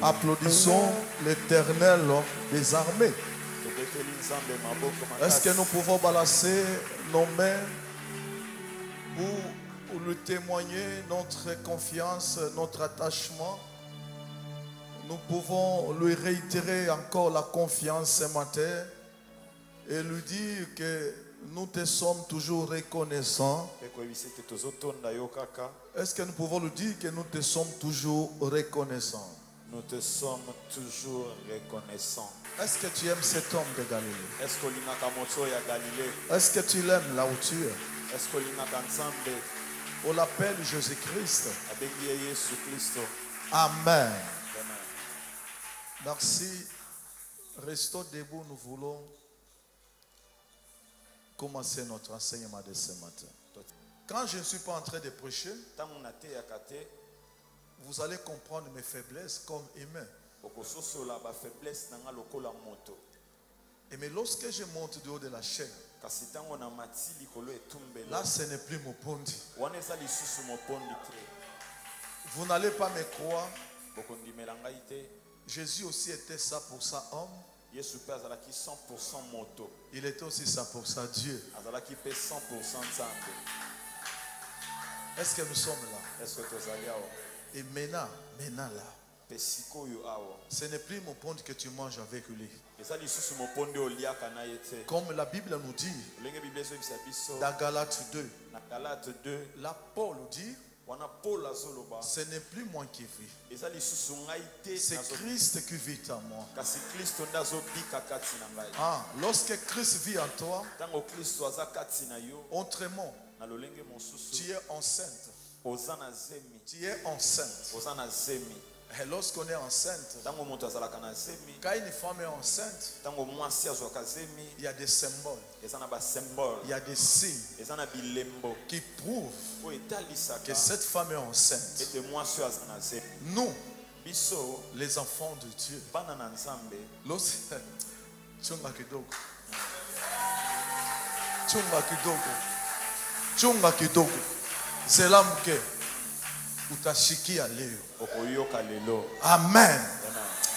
Applaudissons l'Éternel des armées. Est-ce que nous pouvons balancer nos mains pour lui témoigner notre confiance, notre attachement? Nous pouvons lui réitérer encore la confiance ce matin et lui dire que nous te sommes toujours reconnaissants. Est-ce que nous pouvons lui dire que nous te sommes toujours reconnaissants? Nous te sommes toujours reconnaissants. Est-ce que tu aimes cet homme de Galilée? Est-ce que l'imaka moto ya Galilée? Est-ce que tu l'aimes là où tu es? Est-ce que l'imaka nzambe? On l'appelle Jésus-Christ. Abengi ye Yesu Kristo. Amen. Amen. Merci. Restons debout, nous voulons commencer notre enseignement de ce matin. Quand je ne suis pas en train de prêcher, Tango na te yakate, vous allez comprendre mes faiblesses comme humain. okososola ba faiblesse nanga lokola moto. Et mais lorsque je monte du haut de la chaîne, Kasi tango na mati likolo etumbelo. là ce n'est plus mon pondi. Wana eza lisusu mopondi te. Vous n'allez pas me croire, Bokondimela ngai te. Jésus aussi était 100% homme, Yesu pe azalaki 100% moto. il était aussi 100% Dieu. Azalaki pe 100% nzambe. Est-ce que nous sommes là? Est-ce que tozali awa? Et maintenant là, Pe sikoyo awa. ce n'est plus mon pondi que tu manges avec lui. Eza lisusu mopondi oliaka na ye te. Comme la Bible nous dit, Lenge Bible ezobisa biso dans Galates 2, na Galate 2 là Paul dit, wana Paul azoloba ce n'est plus moi qui vis, eza lisusu ngai te c'est Christ qui vit en moi. kasi Kristo nde azobika kati na ngai. Lorsque Christ vit en toi, Ntango Kristo aza kati na yo autrement, na lolenge mosusu tu es enceinte. oza na zemi. Tu es enceinte. Oza na zemi. Et lorsqu'on est enceinte, Ntango moto azalaka na zemi, quand une femme est enceinte, ntango mwasi azwaka zemi, il y a des symboles, eza na basymbole, il y a des signes eza na bilembo qui prouvent oyo que etalisaka cette femme est enceinte. ete mwasi oyo aza na zemi. Nous, Biso les enfants de Dieu, bana na nzambe chunga kidogo, chunga kidogo, chunga kidogo, zelamke utashikia leo. okoyoka lelo. Amen. Amen.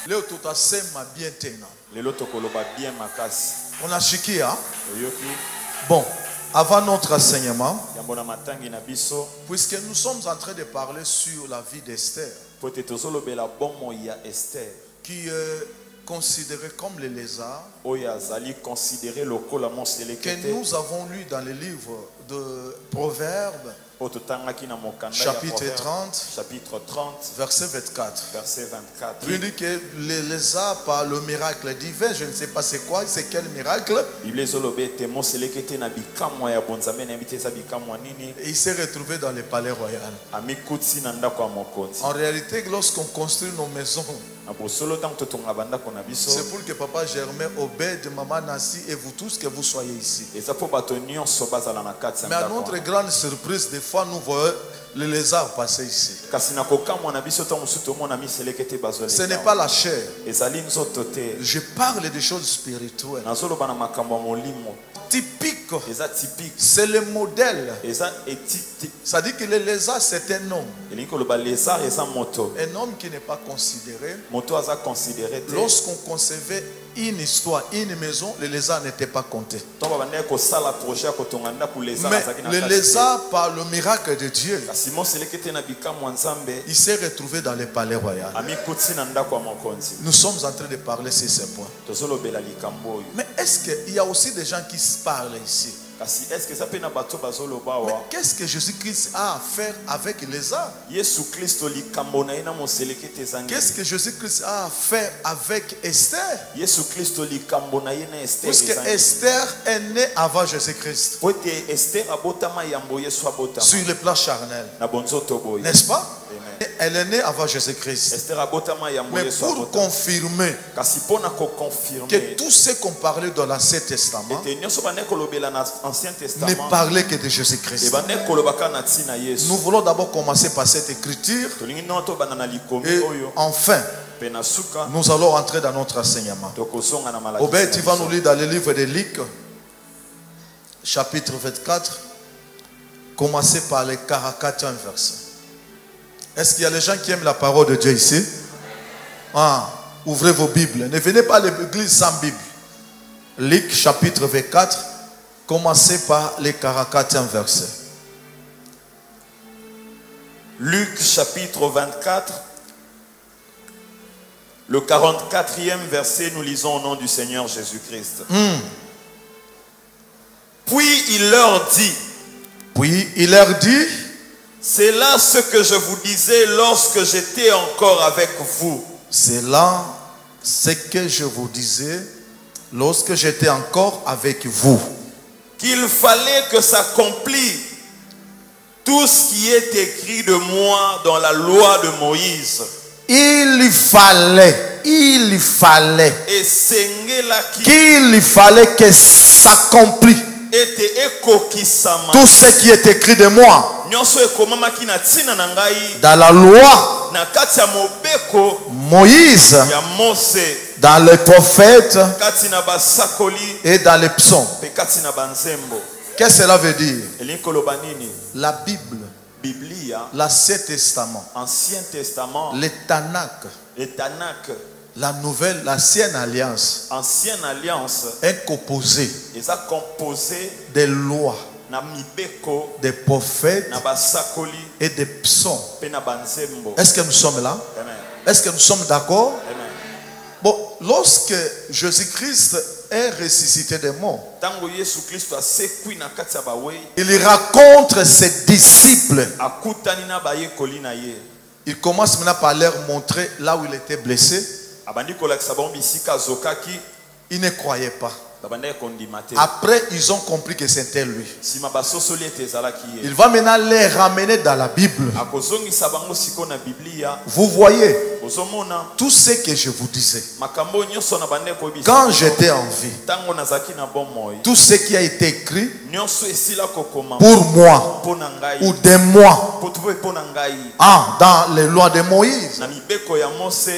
Leo tutasema bien tena. Lelo tokoloba bien makasi. Unashikia? Oyoki Bon, avant notre enseignement, yambo na matangi na biso puisque nous sommes en train de parler sur la vie d'Esther, po te tozolobela bomo ya Esther qui est considérée comme le lézard, oyo azali considéré lokola que monselekete nous avons lu dans le livre de Proverbes, oyo totangaki na mokanda ya chapitre Proverbe, 30, chapitre 30 verset 24. verset 24. Il dit que le lézard, par le miracle divin, je ne sais pas c'est quoi, c'est quel miracle, Bible ezoloba ete moselekete na bikamwa ya bonzambe na yebite eza bikamwa nini et il s'est retrouvé dans le palais royal. amikuti na ndako ya mokonzi. En réalité, lorsqu'on construit nos maisons, Na bosolo ntango totonga bandako na biso c'est pour que Papa Germain, Obed, Maman Nancy et vous tous, que vous soyez ici. eza po bato nyonso bazala na kati ya Mais à ndako notre wana. grande surprise, des fois nous voyons le lézard passer ici. Kasi na kokamwa na biso ntango mosusu tomona miselekete Ce bazoleka n'est pas la chair. ezali nzoto te. Je parle des choses spirituelles. nazoloba na makambo ya molimo Typique. eza typique, C'est le modèle. eza etiti. Ça dit que le lézard, c'est un homme. elingi koloba lézard eza moto. Un homme qui n'est pas considéré. Moto aza considéré te. Lorsqu'on concevait une histoire, une maison, le lézard n'était pas compté. ntango babandaki kosala projet ya kotonga ndako lézard Mais azalaki na le kati te. lézard, par le miracle de Dieu, kasi moselekete na bikamwa nzambe il s'est retrouvé dans le palais royal. amikuti na ndako ya mokonzi. Nous sommes en train de parler sur ces points. tozolobela likambo oyo. Mais est-ce qu'il y a aussi des gens qui se parlent ici? kasi eske eza mpe na bato bazoloba Mais awa qu'est-ce que Jésus-Christ a à faire avec les arts? yesu kristo likambo na ye na moselekete ezangi. Qu'est-ce que Jésus-Christ a à faire avec Esther? yesu kristo likambo na ye na ester Puisque ezangi. Esther est née avant Jésus-Christ. po ete ester abotama yambo yesu abotama Sur le plan charnel. na bonzoto boye. N'est-ce pas? Amen. Elle est née avant Jésus-Christ. ester abotama yambo Mais yesu pour abotama. confirmer kasi mpona que koconfirme tout ce qu'on parlait dans l'Ancien Testament ete nyonso bandeki kolobela na ancien ne testament parlait que de Jésus-Christ. ebandeki kolobaka na ntina yesu. Nous voulons d'abord commencer par cette écriture tolingi nano tobanda na likomi et oyo enfin mpe na suka nous allons entrer dans notre enseignement. tokozonga na malakisi Obed, na tu vas biso. nous lire dans le livre de Luc, chapitre 24, commencer par les 44 versets. Est-ce qu'il y a des gens qui aiment la parole de Dieu ici? Ouvrez vos Bibles. Ne venez pas à l'église sans Bible. Luc, chapitre 24, commencez par les 44 versets. Luc chapitre 24, le 44e verset, nous lisons au nom du Seigneur Jésus-Christ. Puis il leur dit, Puis il leur dit, c'est là ce que je vous disais lorsque j'étais encore avec vous. C'est là ce que je vous disais lorsque j'étais encore avec vous. Qu'il fallait que s'accomplisse tout ce qui est écrit de moi dans la loi de Moïse. Il fallait Et qu'il fallait que s'accomplisse tout ce qui est écrit de moi dans la loi, Moïse, dans les prophètes et dans les psaumes. Qu'est-ce que cela veut dire? La Bible, l'Ancien Testament, Ancien Testament, les Tanakh, la nouvelle, l'ancienne alliance, Ancienne Alliance, est composée ils ont composé des lois, na mibeko, des prophètes na basakoli, et des psaumes. pe na banzembo. Est-ce que nous sommes là? Amen. Est-ce que nous sommes d'accord? Amen. Bon, lorsque Jésus-Christ est ressuscité des morts, Tango Yesu Kristo asekwi na kati ya bawei, il rencontre ses disciples. akutani na bayekoli na ye. Il commence maintenant par leur montrer là où il était blessé. Abandi kolakisa bango bisika azokaki, Ils ne croyaient pas. babanda kondima te. Après, ils ont compris que c'était lui. Sima basosoli ete ezalaki ye. Il va maintenant les ramener dans la Bible. Akozongisa bango siko na Biblia. Vous voyez, Ozomona tout ce que je vous disais, makambo nyonso na bande koyebisa. quand j'étais en vie, Tango nazaki na bomoi, tout ce qui a été écrit nyonso esila kokoma pour moi mpona ngai, ou de moi, mpona ngai, dans les lois de Moïse, na mibeko ya Mose,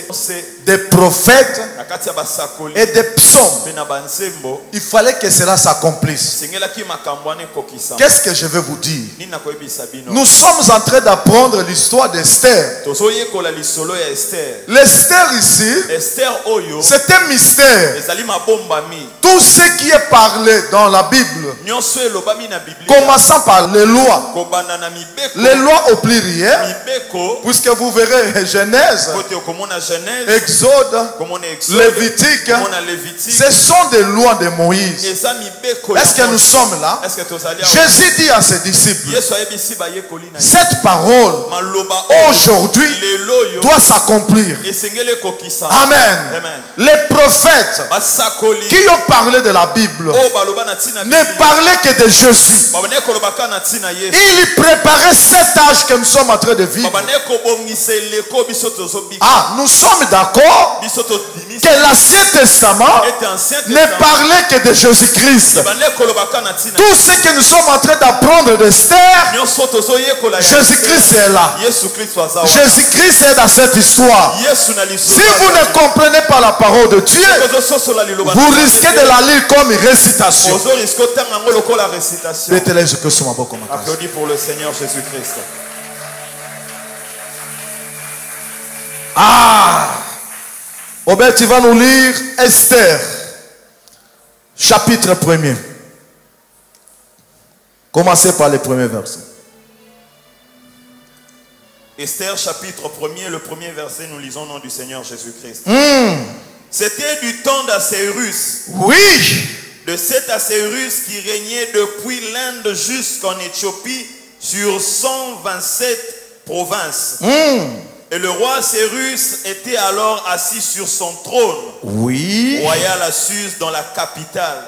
des prophètes na kati ya basakoli, et des psaumes, pe na banzembo, il fallait que cela s'accomplisse. sengelaki makambo wana ekokisa. Qu'est-ce que je vais vous dire? Nini nakoyebisa bino? Nous sommes en train d'apprendre l'histoire d'Esther. Tozoyekola lisolo ya Esther. L'Esther ici, Esther oyo c'est un mystère. ezali mabombami. Tout ce qui est parlé dans la Bible, Nyonso elobami na Biblia, commençant par les lois, kobanda na mibeko, les lois au pluriel, mibeko, puisque vous verrez Genèse, kote okomona Genèse, Exode, komona Exode, Lévitique, komona Lévitique, ce sont des lois de Moïse. eza mibeko ya Est-ce que nous Mose. sommes là? Est-ce que tozali awa? Jésus dit à ses disciples, Yesu ayebisi bayekoli na ye. cette parole Maloba aujourd'hui lelo yo doit s'accomplir. esengeli ekokisa. Amen. Amen. Les prophètes Basakoli qui ont parlé de la Bible oyo baloba na ntina ne parlaient que de Jésus. babandeki kolobaka na ntina Yesu. Il préparait cet âge que nous sommes en train de vivre. babandeki kobongisa eleko biso tozobika, Ah, nous sommes d'accord biso todimisa que l'Ancien Testament ete Ancien ne Testament parlait que de Jésus-Christ. babandeki kolobaka na ntina Tout ce que nous sommes en train d'apprendre d'Esther, nyonso tozoyekola ya Jésus-Christ est là. Yesu Kristo aza wana. Jésus-Christ est dans cette histoire. Yesu na lisolo Si vous ne comprenez pas la parole de Dieu, tozososola liloba vous risquez de la lire comme récitation. ozoriske otanga yango lokola récitation. Mettez-les que sur ma boca, ma case. Applaudis pour le Seigneur Jésus-Christ. Ah! Obed, tu vas nous lire Esther, chapitre 1er. Commencez par les premiers versets. Esther chapitre 1er, le premier verset, nous lisons au nom du Seigneur Jésus-Christ. C'était du temps d'Assyrus, Oui! de cet Assyrus qui régnait depuis l'Inde jusqu'en Éthiopie sur 127 provinces. Et le roi Assyrus était alors assis sur son trône Oui! royal à Suse dans la capitale.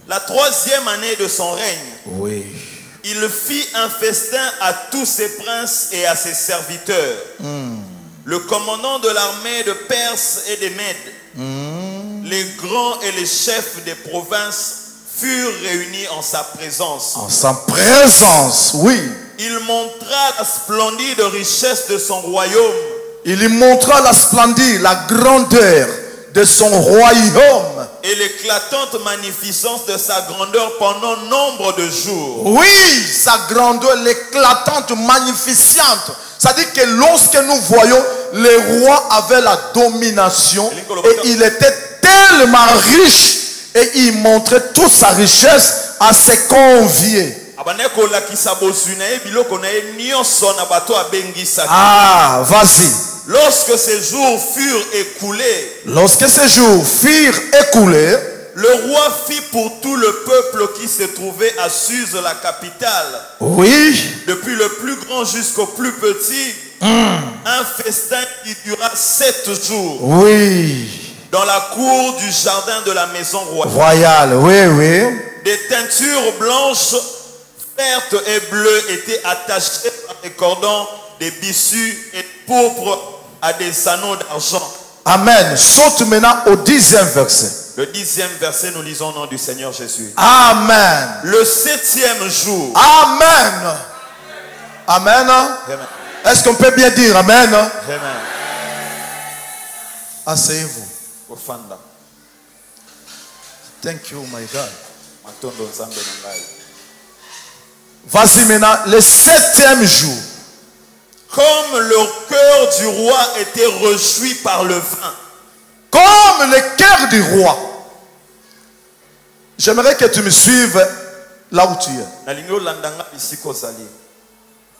La 3e année de son règne, Oui. il fit un festin à tous ses princes et à ses serviteurs. Le commandant de l'armée de Perse et des Mèdes, les grands et les chefs des provinces furent réunis en sa présence. En sa présence, oui. Il montra la splendide richesse de son royaume Il lui montra la splendide, la grandeur de son royaume. et l'éclatante magnificence de sa grandeur pendant nombre de jours. Oui, sa grandeur, l'éclatante, magnificente. C'est-à-dire que lorsque nous voyons, le roi avait la domination et il était tellement riche et il montrait toute sa richesse à ses conviés. Ah, vas-y. Lorsque ces jours furent écoulés, Lorsque ces jours furent écoulés, Le roi fit pour tout le peuple qui se trouvait à Suse, la capitale, Oui. depuis le plus grand jusqu'au plus petit, un festin qui dura 7 jours Oui. dans la cour du jardin de la maison royale. Royal. Oui, oui. Des teintures blanches, vertes et bleues étaient attachées par des cordons, des bissus et pourpres à des anneaux d'argent. Amen. Saute maintenant au 10e verset. Le 10e verset, nous lisons au nom du Seigneur Jésus. Amen. Le 7e jour. Amen. Amen. Amen. Est-ce qu'on peut bien dire Amen? Amen. Asseyez-vous. Ofanda. Thank you, my God. Matondo nzambe na ngai. Vas-y maintenant, le 7e jour. Comme le cœur du roi était réjoui par le vin. Comme le cœur du roi. J'aimerais que tu me suives là où tu es. Nalingi olandanga bisika ozali.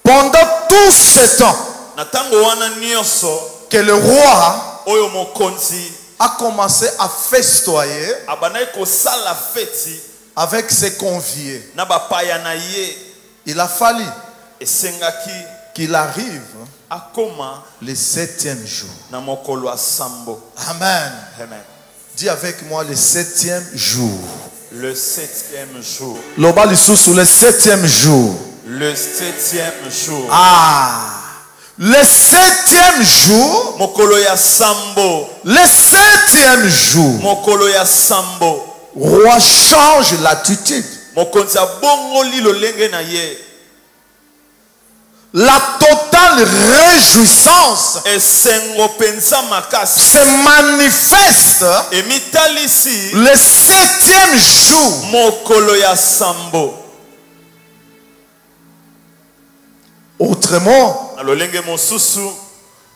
Pendant tout ce temps Na tango wana nyonso que le roi oyo mokonzi a commencé à festoyer abanai kosala feti avec ses conviés, na bapaya na ye, il a fallu esengaki qu'il arrive akoma le 7e jour. na mokolo ya sambo. Amen. Amen. Dis avec moi le 7e jour. Le 7e jour. Loba lisusu le 7e jour. Le 7e jour. Ah. Le 7e jour. Mokolo ya sambo. Le 7e jour. Mokolo ya sambo. Roi change l'attitude. Mokonzi abongoli lolenge na ye. La totale réjouissance Esengo penza makasi se manifeste emitalisi le 7e jour. mokolo ya sambo. Autrement, Na lolenge mosusu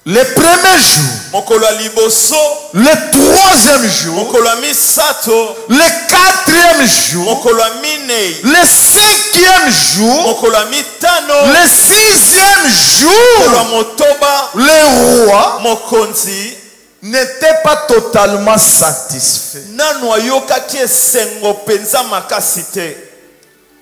le premier jour, mokolo ya liboso, le 3e jour, mokolo ya misato, le 4e jour, mokolo ya minei, le 5e jour, mokolo ya mitano, le 6e mokolo ya jour. motoba, Le roi mokonzi n'était pas totalement satisfait. nanu ayokaki esengo penza makasi te.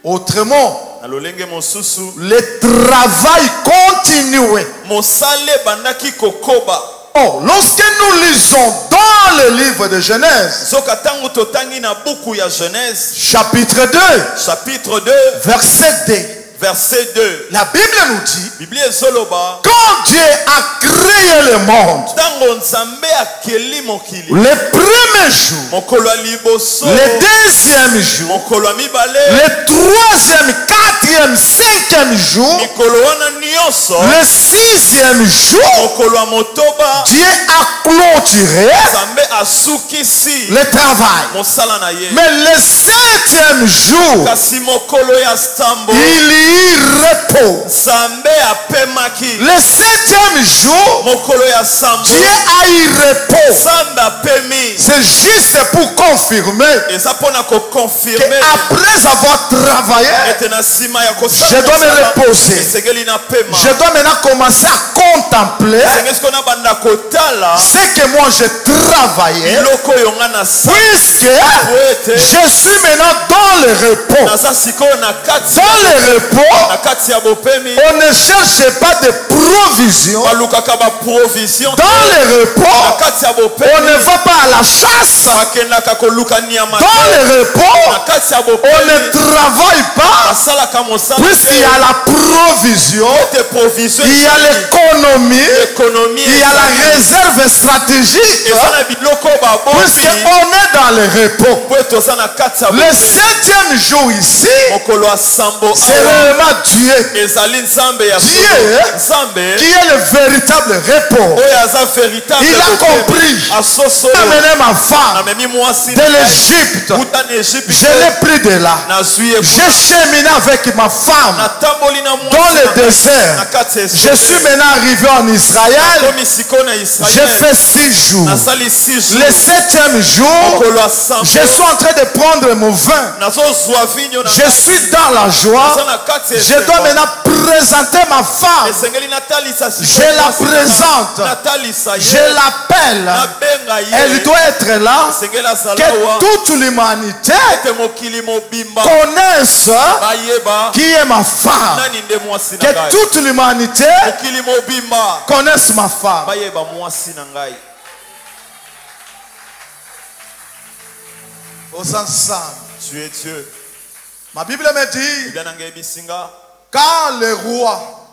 Autrement, Na lolenge mosusu le travail continuait. mosale bandaki kokoba. Oh, lorsque nous lisons dans le livre de Genèse, Soka tango totangi na buku ya Genèse, chapitre 2, chapitre 2, verset 2, verset 2. la Bible nous dit, Biblia ezoloba quand Dieu a créé le monde, tango nzambe akeli mokili, le premier jour, mokolo ya liboso, le deuxième jour, mokolo ya mibale, le troisième, quatrième, cinquième jour, mikolo wana nyonso, le sixième jour, mokolo ya motoba, Dieu a clôturé nzambe asukisi le travail. mosala na ye. Mais le septième jour, Kasi mokolo ya sambo, il y repos. nzambe apemaki. Le septième jour, Mokolo ya sambo, Dieu a eu repos. nzambe apemi. C'est juste pour confirmer Eza pona ko confirmer qu'après avoir travaillé, ete na sima ya kosala je dois me mosala, reposer. esengeli na pema. Je dois maintenant commencer à contempler Esengeli sikoyo na banda kotala ce que moi j'ai travaillé, biloko oyo nga na sala puisque po ete je suis maintenant dans le repos. naza sikoyo na Dans le repos, kati ya bopemi, on ne cherche pas de provisions. balukaka baprovision Dans le na repos, kati ya on bopemi, ne va pas à la chasse. bakendaka koluka nyama Dans te. le repos, Na kati ya on bopemi ne travaille pas, basalaka mosala puisqu'il y a la provision, te provision, il y a l'économie, économie, il y a la réserve stratégique, eza na biloko babombi puisqu'on est dans le repos. po ete oza na kati ya Le bopemi. septième jour ici, Mokolo ya sambo c'est awa réellement Dieu ezali nzambe ya Dieu solo. Nzambe qui est le véritable repos. oyo aza véritable Il a bopemi. compris. asoso J'ai oyo amené ma femme amemi mwasi de l'Égypte. uta na Égypte Je l'ai pris de là. nazwi ye J'ai cheminé avec ma femme natamboli na mwasi dans le na désert. kati ya Je suis maintenant arrivé en Israël. komi sikoyo na J'ai Israël fait 6 jours. nasali 6 jours Le septième jour, mokolo ya sambo je suis en train de prendre mon vin. nazozwa vinyo na Je suis dans la joie. naza na kati ya Je dois esengo. maintenant présenter ma femme. esengeli natalisa Je la présente. natalisa Je ye l'appelle. nabenga Elle doit être là. Que toute l'humanité connaisse qui est ma femme. Que toute l'humanité connaisse ma femme. Aux ensemble. Tu es Dieu. Ma Bible me dit, quand le roi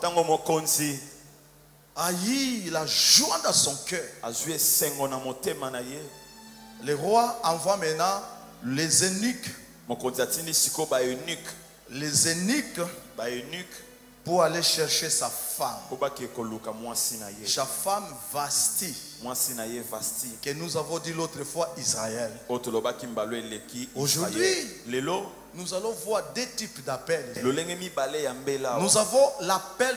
a eu la joie dans son cœur, le roi envoie maintenant les eunuques. Les eunuques pour aller chercher sa femme. Sa femme Vasti, que nous avons dit l'autre fois Israël. Aujourd'hui, nous allons voir deux types d'appels. Nous avons l'appel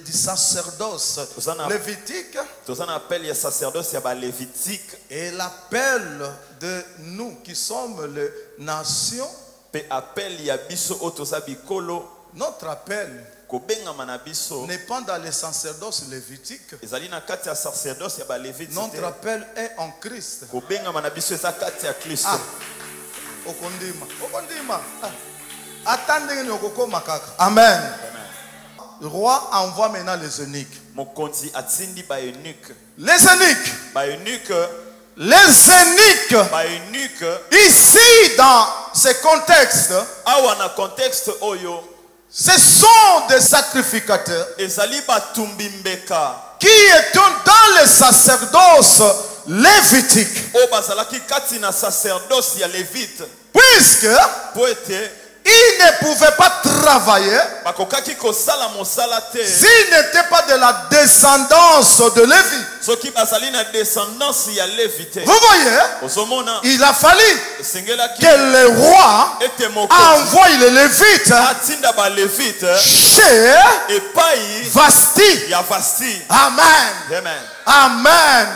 du sacerdoce lévitique et l'appel de nous qui sommes les nations. Notre appel n'est pas dans le sacerdoce lévitique. Notre appel est en Christ. Amen. Le roi envoie maintenant les eunuques. Les eunuques. Les eunuques. Ici, dans ce contexte, ce sont des sacrificateurs qui étaient dans le sacerdoce lévitique. Puisque ils ne pouvaient pas travailler s'ils n'étaient pas de la descendance de Lévi. Vous voyez, il a fallu que le roi envoie les Lévites chez Vasti. Amen. Amen.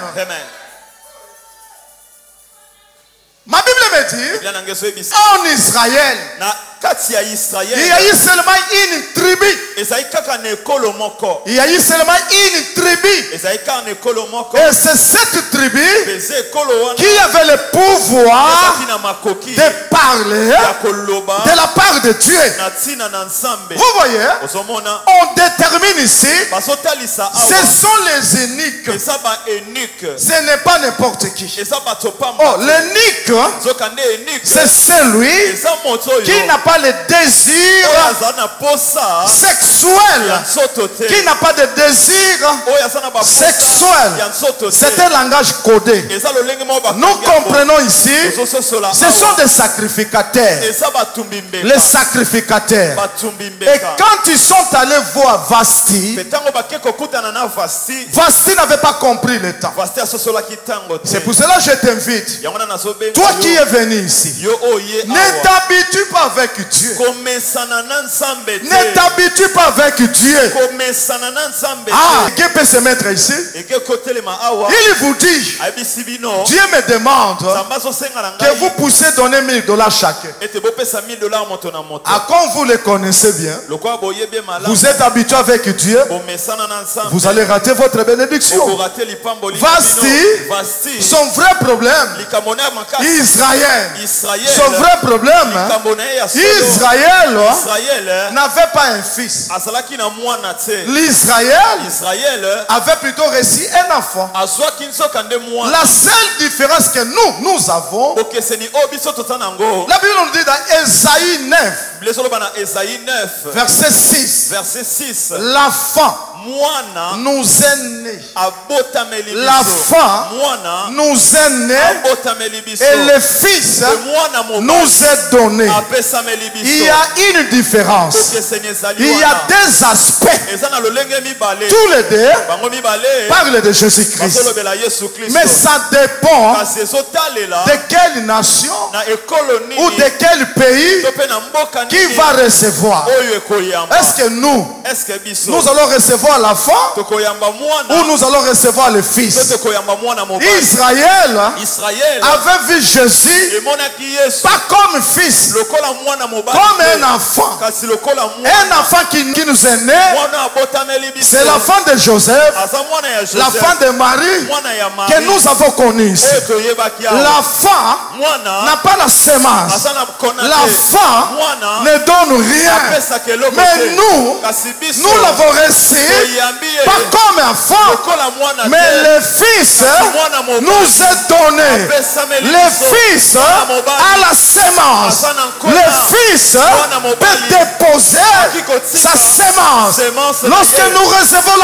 Ma Bible me dit, en Israël, il y a eu seulement une tribu. Il y a eu seulement une tribu. Et c'est cette tribu qui avait le pouvoir de parler de la part de Dieu. Vous voyez, on détermine ici, ce sont les eunuques. Ce n'est pas n'importe qui. Oh, l'eunuque, c'est celui qui n'a pas le désir sexuel, qui n'a pas de désir sexuel. C'est un langage codé. Nous comprenons ici, ce sont des sacrificateurs. Les sacrificateurs. Et quand ils sont allés voir Vasti, Vasti n'avait pas compris le temps. C'est pour cela que je t'invite, toi qui es venu ici, ne t'habitue pas avec Dieu. Ne t'habitue pas avec Dieu. Ah, qui peut se mettre ici? Il vous dit, Dieu me demande que vous puissiez donner $1000 chacun. Ah, quand vous le connaissez bien, vous êtes habitué avec Dieu, vous allez rater votre bénédiction. Vasti, son vrai problème, Israël, son vrai problème, Israël n'avait pas un fils. L'Israël avait plutôt reçu un enfant. La seule différence que nous avons, la Bible nous dit dans Ésaïe 9, verset 6, l'enfant nous est né. L'enfant nous est né et le fils nous est donné. Il y a une différence. Il y a deux aspects. Tous les deux parlent de Jésus-Christ. Mais ça dépend de quelle nation ou de quel pays qui va recevoir. Est-ce que nous allons recevoir l'enfant ou nous nous allons recevoir le Fils. Israël avait vu Jésus pas comme fils, comme un enfant. Un enfant qui nous est né, c'est l'enfant de Joseph, l'enfant de Marie que nous avons connu. L'enfant n'a pas la sémence. L'enfant ne donne rien. Mais nous l'avons reçu pas comme enfant, mais le Fils nous est donné. Le Fils a la sémence. Le Fils peut déposer sa sémence. Lorsque nous recevons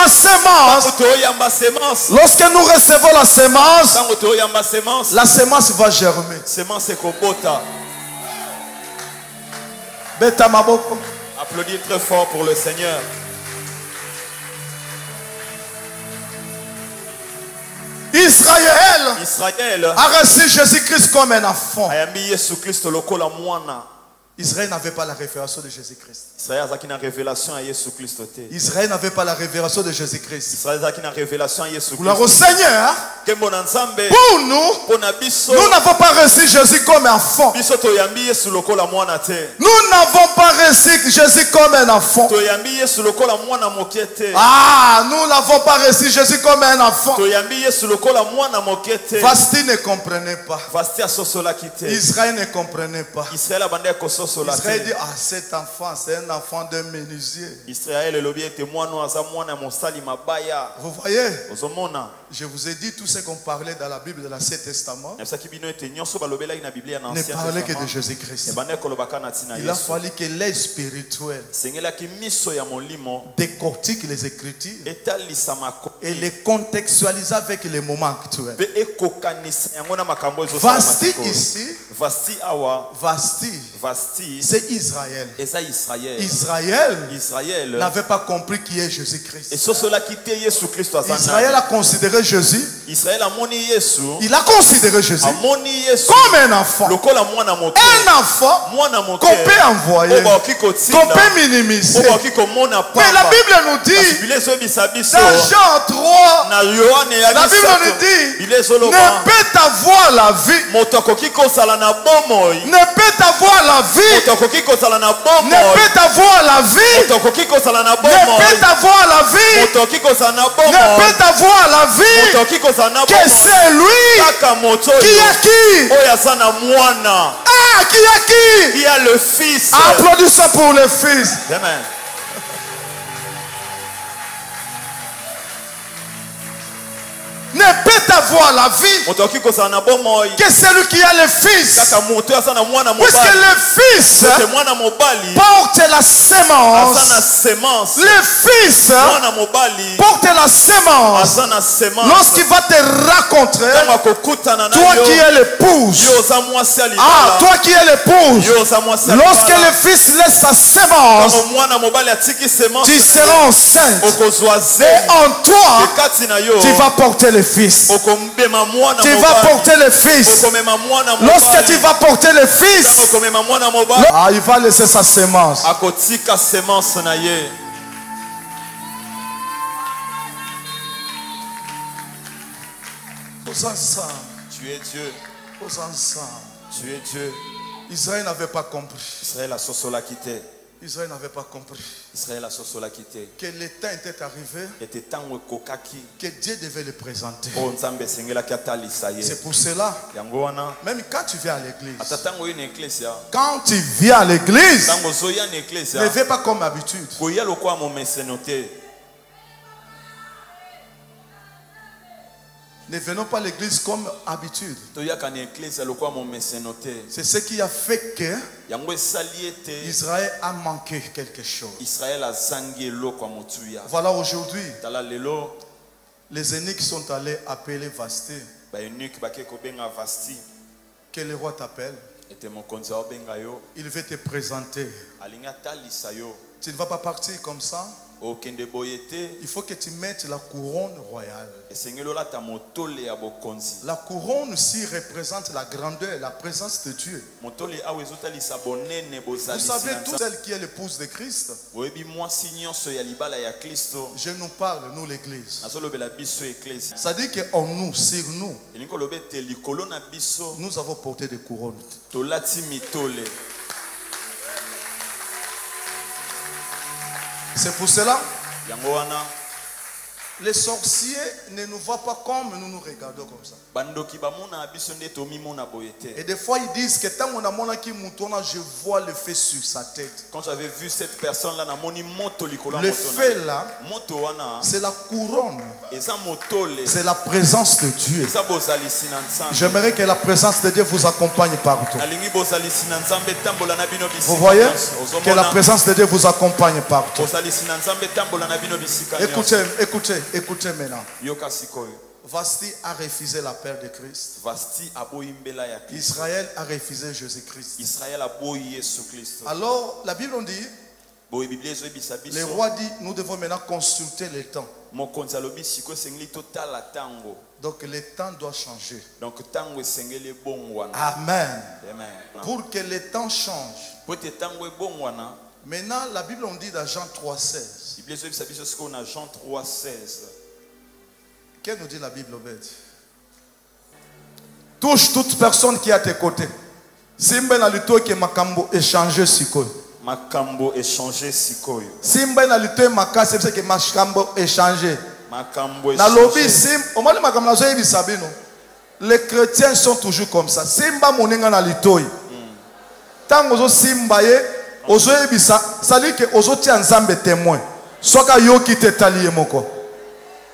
la sémence, la sémence va germer. Beta maboko. Applaudis très fort pour le Seigneur. Israël a reçu Jésus-Christ comme un enfant. Israël n'avait pas la révélation de Jésus-Christ. Israël n'avait pas la révélation de Jésus-Christ. Gloire au Seigneur. Pour nous n'avons pas reçu Jésus comme un enfant. Nous n'avons pas reçu Jésus comme un enfant. Ah, nous n'avons pas reçu Jésus comme un enfant. Vasti ne comprenait pas. Israël ne comprenait pas. Israël dit, ah, cet enfant, c'est un enfant de menuisier. Vous voyez, je vous ai dit tout ce qu'on parlait dans la Bible de l'Ancien Testament ne parlait que de Jésus-Christ. Il a fallu que l'œil spirituel décortique les Écritures et les contextualise avec les moments actuels. Vasti ici, Vasti, c'est Israël. Israël n'avait pas compris qui est Jésus-Christ. Israël a considéré Jésus. Il a considéré Jésus comme un enfant. Un enfant qu'on peut envoyer, qu'on peut minimiser. Mais la Bible nous dit, dans Jean 3, la Bible nous dit, ne peut avoir la vie. Ne peut avoir la vie. Ne peut avoir la vie. Ne peut avoir la vie. Ne peut avoir la vie que c'est lui qui a qui. Ah, qui a qui. Qui a le Fils. Applaudissons pour le Fils. Amen. Ne peut avoir la vie que celui qui a le Fils. Puisque le Fils porte la sémence. Le Fils porte la sémence. Lorsqu'il va te rencontrer, toi qui es l'épouse. Ah, toi qui es l'épouse. Lorsque le Fils laisse sa sémence, tu seras enceinte. Et en toi, tu vas porter le Fils. Tu vas porter le Fils. Lorsque tu vas porter le Fils, ah, il va laisser sa sémence. Tu es Dieu. Tu es Dieu. Israël n'avait pas compris. Israël Israël n'avait pas compris que le temps était arrivé, que Dieu devait le présenter. C'est pour cela, même quand tu viens à l'église, ne viens pas comme d'habitude. Ne venons pas à l'église comme habitude. C'est ce qui a fait que Israël a manqué quelque chose. Voilà, aujourd'hui, les eunuques sont allés appeler Vasti. Que le roi t'appelle. Il veut te présenter. Tu ne vas pas partir comme ça. il faut que tu mettes la couronne royale. La couronne aussi représente la grandeur et la présence de Dieu. Vous savez, toute celle qui est l'épouse de Christ, je nous parle, nous l'église. Ça dit qu'en nous, sur nous, nous avons porté des couronnes. C'est pour cela, les sorciers ne nous voient pas comme nous nous regardons comme ça. Et des fois ils disent que tant on a mon qui moutonna, je vois le feu sur sa tête. Quand j'avais vu cette personne là, le feu là, c'est la couronne, c'est la présence de Dieu. J'aimerais que la présence de Dieu vous accompagne partout. Vous voyez que la présence de Dieu vous accompagne partout. Écoutez maintenant. Vasti a refusé la paix de Christ. Israël a refusé Jésus-Christ. Alors la Bible dit, le roi dit, nous devons maintenant consulter le temps. Donc le temps doit changer. Amen. Pour que le temps change. Maintenant la Bible on dit dans Jean 3,16. Qu'est-ce que nous dit la Bible, Obed? Touche toute personne qui est à tes côtés. Simba na lito ke makambo échanger sikoy. Makambo échanger sikoy. Simba na lito makase c'est que makambo échanger. Makambo échanger. Na lobby sim, o mali makambo na zo yebi sabino. Les chrétiens sont toujours comme ça. Simba moninga na lito. Tango zo simba ye, ozo yebi ça, ça dit que ozo tia nzambe témoin. Soka yo ki te taliye moko.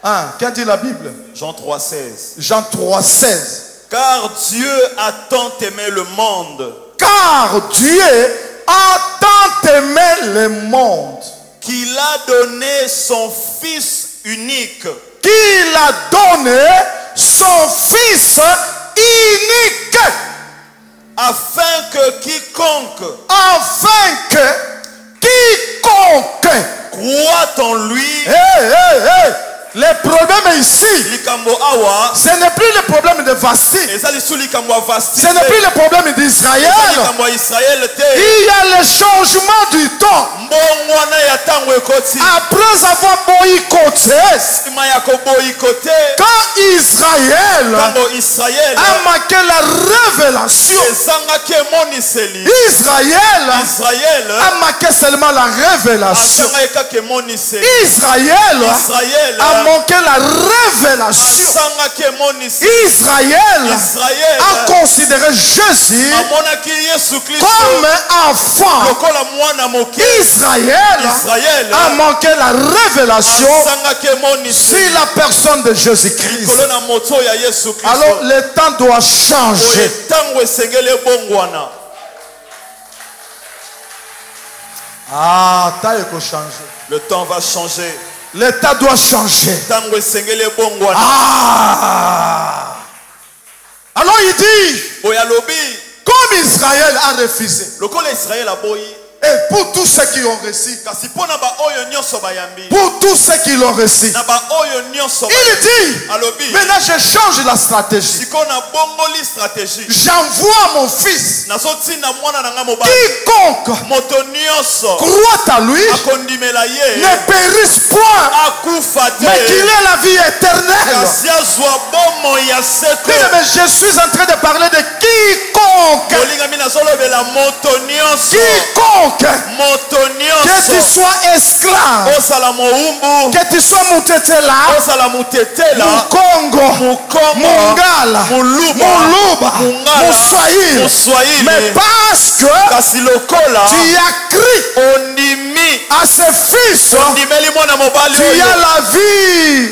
Ah, qu'est-ce que dit la Bible? Jean 3,16. Jean 3,16. Car Dieu a tant aimé le monde. Car Dieu a tant aimé le monde. Qu'il a donné son Fils unique. Qu'il a donné son Fils unique. Afin que quiconque. Afin que quiconque. Croit en lui. Le problème ici, ce n'est plus le problème de Vasti. Ce n'est plus le problème d'Israël. Il y a le changement du temps. Après avoir boycotté, quand Israël a manqué la révélation, Israël a manqué seulement la révélation. Israël a manqué la révélation. Israël a considéré Jésus comme un enfant. Israël a manqué la révélation sur la personne de Jésus-Christ. Alors le temps doit changer. Ah, le temps va changer. L'état doit changer. Ah. Alors il dit, comme Israël a refusé, et pour tous ceux qui ont reçu, pour tous ceux qui l'ont reçu, il dit, maintenant je change la stratégie. J'envoie mon fils. Quiconque croit à lui ne périsse point, mais qu'il ait la vie éternelle. Mais je suis en train de parler de quiconque. Quiconque. Que tu sois esclave, que tu sois Mutetela, Mukongo, Mungala, Muluba, Muswahili, mais parce que tu as crié à ses fils, tu as la vie.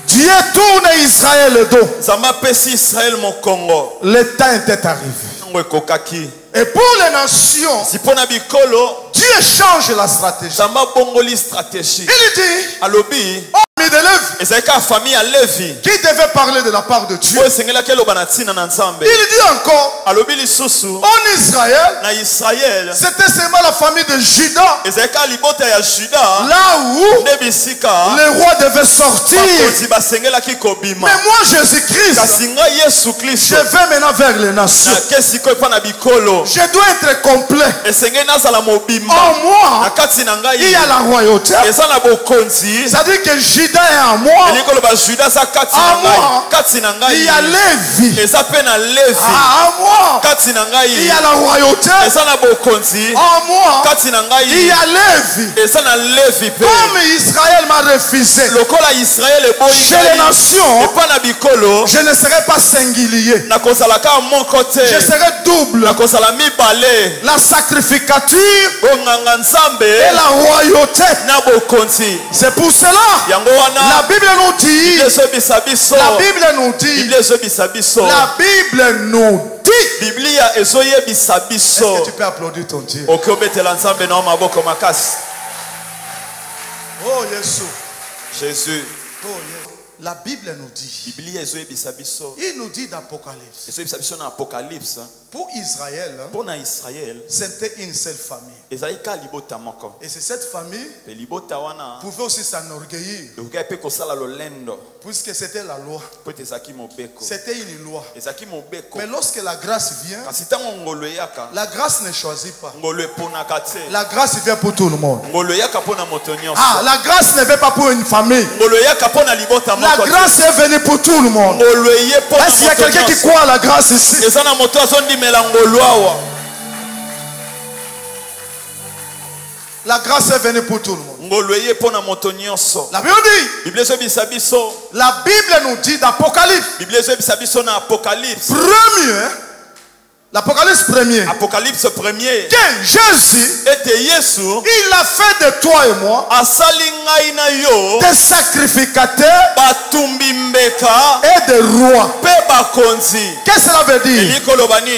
Dieu tourne Israël le dos. Le temps était arrivé. Et pour les nations, Dieu change la stratégie. Il dit, oh, de Lévi. Et c'est la famille à Lévi. Qui devait parler de la part de Dieu. Il dit encore. En Israël. C'était seulement la famille de Juda. Là où les rois devaient sortir. Mais moi Jésus-Christ, je vais maintenant vers les nations. Je dois être complet. En moi, il y a la royauté. C'est-à-dire que Juda est en moi. En moi, il y a Lévi. En moi, il y a la royauté. En moi, il y a Lévi. Comme Israël m'a refusé chez les nations, je ne serai pas singulier. Je serai double. La sacrificature et la royauté. C'est pour cela la Bible nous dit, la Bible nous dit, est-ce que tu peux applaudir ton Dieu? Oh Jésus. Oh, yes. La Bible nous dit, il nous dit d'Apocalypse, pour Israël, c'était une seule famille. Et c'est cette famille pouvait aussi s'enorgueillir, puisque c'était la loi. C'était une loi. Mais lorsque la grâce vient, la grâce ne choisit pas. La grâce vient pour tout le monde. Ah, la grâce ne vient pas pour une famille. La grâce est venue pour tout le monde. Est-ce qu'il y a quelqu'un qui croit à la grâce ici? La grâce est venue pour tout le monde. La Bible dit, la Bible nous dit d'Apocalypse, l'Apocalypse premier, que Jésus, il a fait de toi et moi des sacrificateurs et des rois. Qu'est-ce que cela veut dire?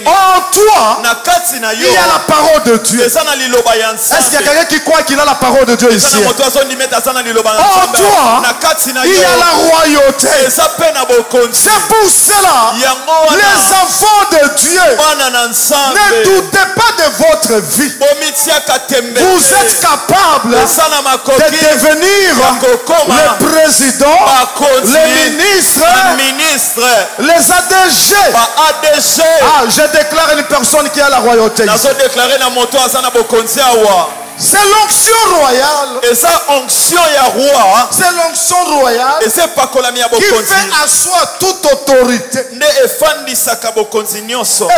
En toi, il y a la parole de Dieu. Est-ce qu'il y a quelqu'un qui croit qu'il a la parole de Dieu ici? En toi, il y a la royauté. C'est pour cela, les enfants de Dieu, ne doutez pas de votre vie. Vous êtes capable de devenir le président, les ministres, les ADG. Ah, je déclare une personne qui a la royauté. C'est l'onction royale. C'est l'onction royale qui fait asseoir toute autorité.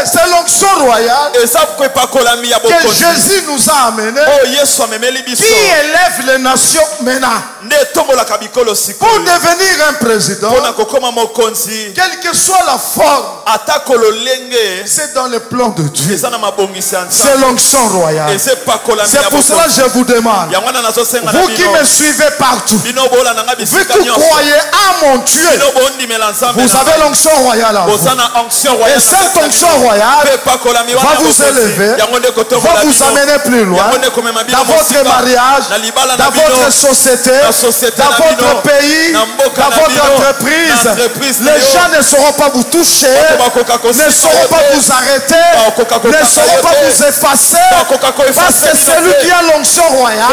C'est l'onction royale que Jésus nous a amené, qui élève les nations maintenant pour devenir un président. Quelle que soit la forme, c'est dans le plan de Dieu. C'est l'onction royale. C'est pour cela que je vous demande, vous qui me suivez partout, vous qui croyez à mon Dieu, vous avez l'onction royale en vous. Et cette onction royale va vous élever, va vous amener plus loin dans votre mariage, dans votre société, dans votre pays, dans votre entreprise. Les gens ne sauront pas vous toucher, ne sauront pas vous arrêter, ne sauront pas vous effacer, parce que celui qui a l'onction royale,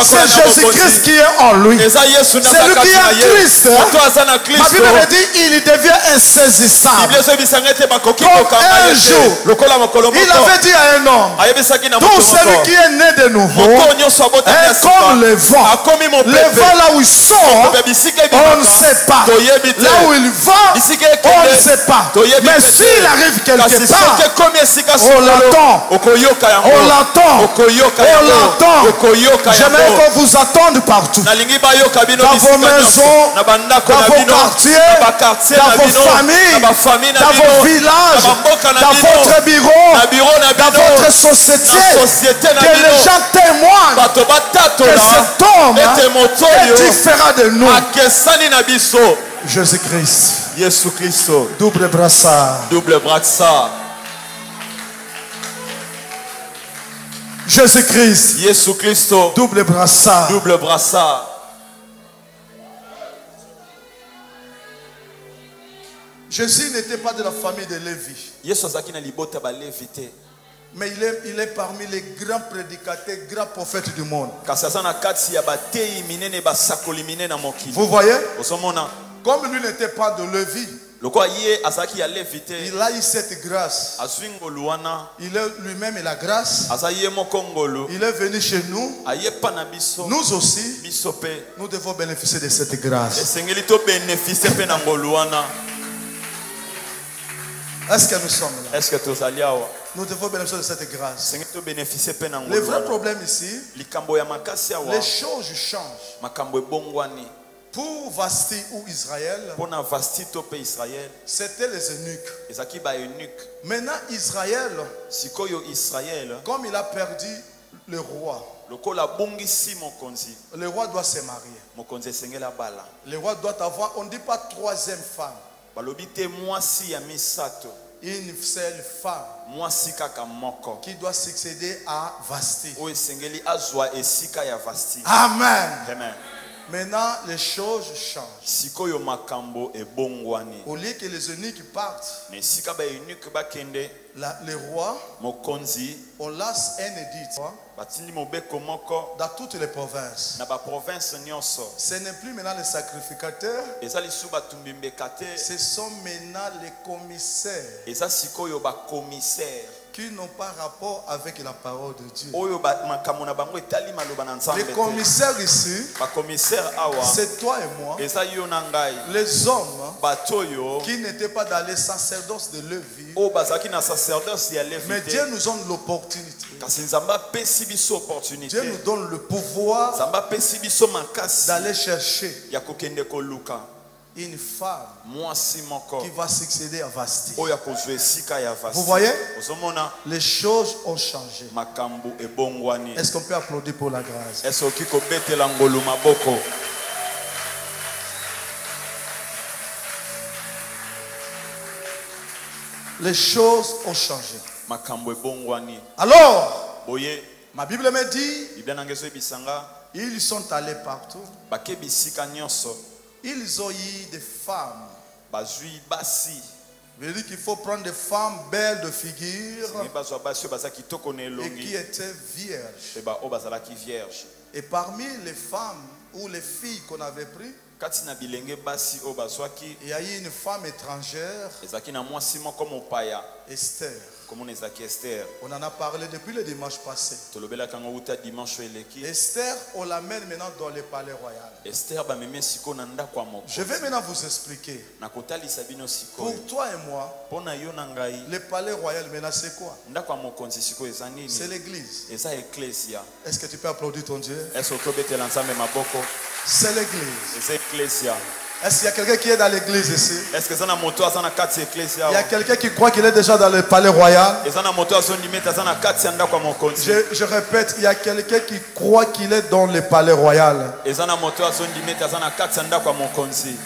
c'est Jésus-Christ qui est en lui. C'est lui qui est Christ. Ma Bible me dit il devient insaisissable. Comme un jour, il avait dit à un homme, tout celui qui est né de nouveau est comme le vent. Le vent là où il sort, on ne sait pas. Là où il va, on ne sait pas. Mais s'il arrive quelque part, on l'entend. On l'entend. J'aimerais qu'on vous attende partout. Dans vos maisons, dans vos quartiers, dans vos familles, dans vos villages, dans votre bureau, dans votre société. Que les gens témoignent que cet homme est différent de nous. Jésus-Christ. Double brassard. Jésus-Christ. Double brassard. Jésus n'était pas de la famille de Lévi. Yesu azalaki na libota ba Levi te. Mais il est parmi les grands prédicateurs, grands prophètes du monde. Kasi aza na kati ya bateyi minene basakoli minene na mokili. Vous voyez? Osomona. Comme lui n'était pas de Lévi, Lokwa ye azalaki ya Levi te. il a eu cette grâce. Azwi ngolu wana. Il est lui-même la grâce. Aza ye moko ngolu. Il est venu chez nous. Aye pa na biso. Nous aussi, Biso pe. nous devons bénéficier de cette grâce. Esengeli to bénéficier pe na ngolu wana. Est-ce que nous sommes là? Est-ce que tozali awa? Nous devons bénéficier de cette grâce. Esengeli to bénéficier pe na ngolu. Le vrai problème ici, Likambo ya makasi awa. les choses changent. Makambo ebongwani. Pour Vasti ou Israël, Pona Vasti to pe Israël. c'était les eunuques. Ezaki ba eunuque. Maintenant, Israël, Sikoyo Israël. comme il a perdu le roi, Lokola bongisi mokonzi. le roi doit se marier. Mokonzi esengela bala. Le roi doit avoir, on ne dit pas troisième femme, Balobi te mwasi ya misato. une seule femme Mwasi kaka moko. qui doit succéder à Vasti. O esengeli azwa esika ya Vasti. Amen. Amen. Maintenant, les choses changent. Sikoyo makambo ebongwani. Au lieu que les eunuques partent, Na esika ba eunuque bakende le roi, mokonzi on lance un édit batindi mobeko moko dans toutes les provinces. na ba province nyonso. Ce n'est plus maintenant les sacrificateurs, Eza lisu batumbi mbekate. ce sont maintenant les commissaires Eza sikoyo ba commissaire. qui n'ont pas rapport avec la parole de Dieu. Oyo ba makambo na bango etali maloba na Nzambe. Les commissaires ici, Ba commissaire awa. c'est toi et moi, Eza yo na ngai. les hommes Batoyo qui n'étaient pas dans les sacerdoces de Lévi, o bazaki na sacerdoce ya Lévi. mais Dieu nous donne l'opportunité. Kasi Nzamba pesi biso Dieu opportunité. nous donne le pouvoir Nzamba pesi biso makasi d'aller chercher ya kokende koluka une femme mwasi moko qui va succéder à Vasti. oyo akozwa esika ya Vasti. Vous voyez? Ozomona Les choses ont changé. makambo ebongwani. Est-ce qu'on peut applaudir pour la grâce? Est-ce oki kobetela ngolu maboko? Les choses ont changé. Makambo ebongwani. Alors, Boye ma Bible me dit, Biblia nangeso ebisanga ils sont allés partout. bake bisika nyonso Ils ont eu des femmes. bazwi basi. Je veux dire qu'il faut prendre des femmes belles de figure Ni bazwa basi oyo baza kitoko na et qui elongi étaient vierges. pe baoyo bazalaki vierge. Et parmi les femmes ou les filles qu'on avait prises, Kati na bilenge basi oyo bazwaki il y a eu une femme étrangère, ezalaki na mwasi moko mopaya Esther. komona ezalaki Esther. On en a parlé depuis le dimanche passé. Tolobelaka yango uta dimanche oyo eleki. Esther, on l'amène maintenant dans le palais royal. Esther bamemi sikoyo na ndako ya moko. Je vais maintenant vous expliquer. Nakotalisa bino Pour sikoyo. toi et moi, Mpo na yo na ngai le palais royal maintenant c'est quoi? ndako ya mokonzi sikoyo eza C'est nini? l'église. Eza eklesia. Est-ce que tu peux applaudir ton Dieu? Est-ce okobetela nzambe maboko? C'est l'église. Eza eklesia. Est-ce qu'il y a quelqu'un qui est dans l'église ici? Est-ce que eza na moto aza na kati ya eklesia? Il y a quelqu'un qui croit qu'il est déjà dans le palais royal? Eza na moto azondimeta aza na kati ya ndako ya mokonzi. Je répète, il y a quelqu'un qui croit qu'il est dans le palais royal. Eza na moto azondimeta aza na kati ya ndako ya mokonzi.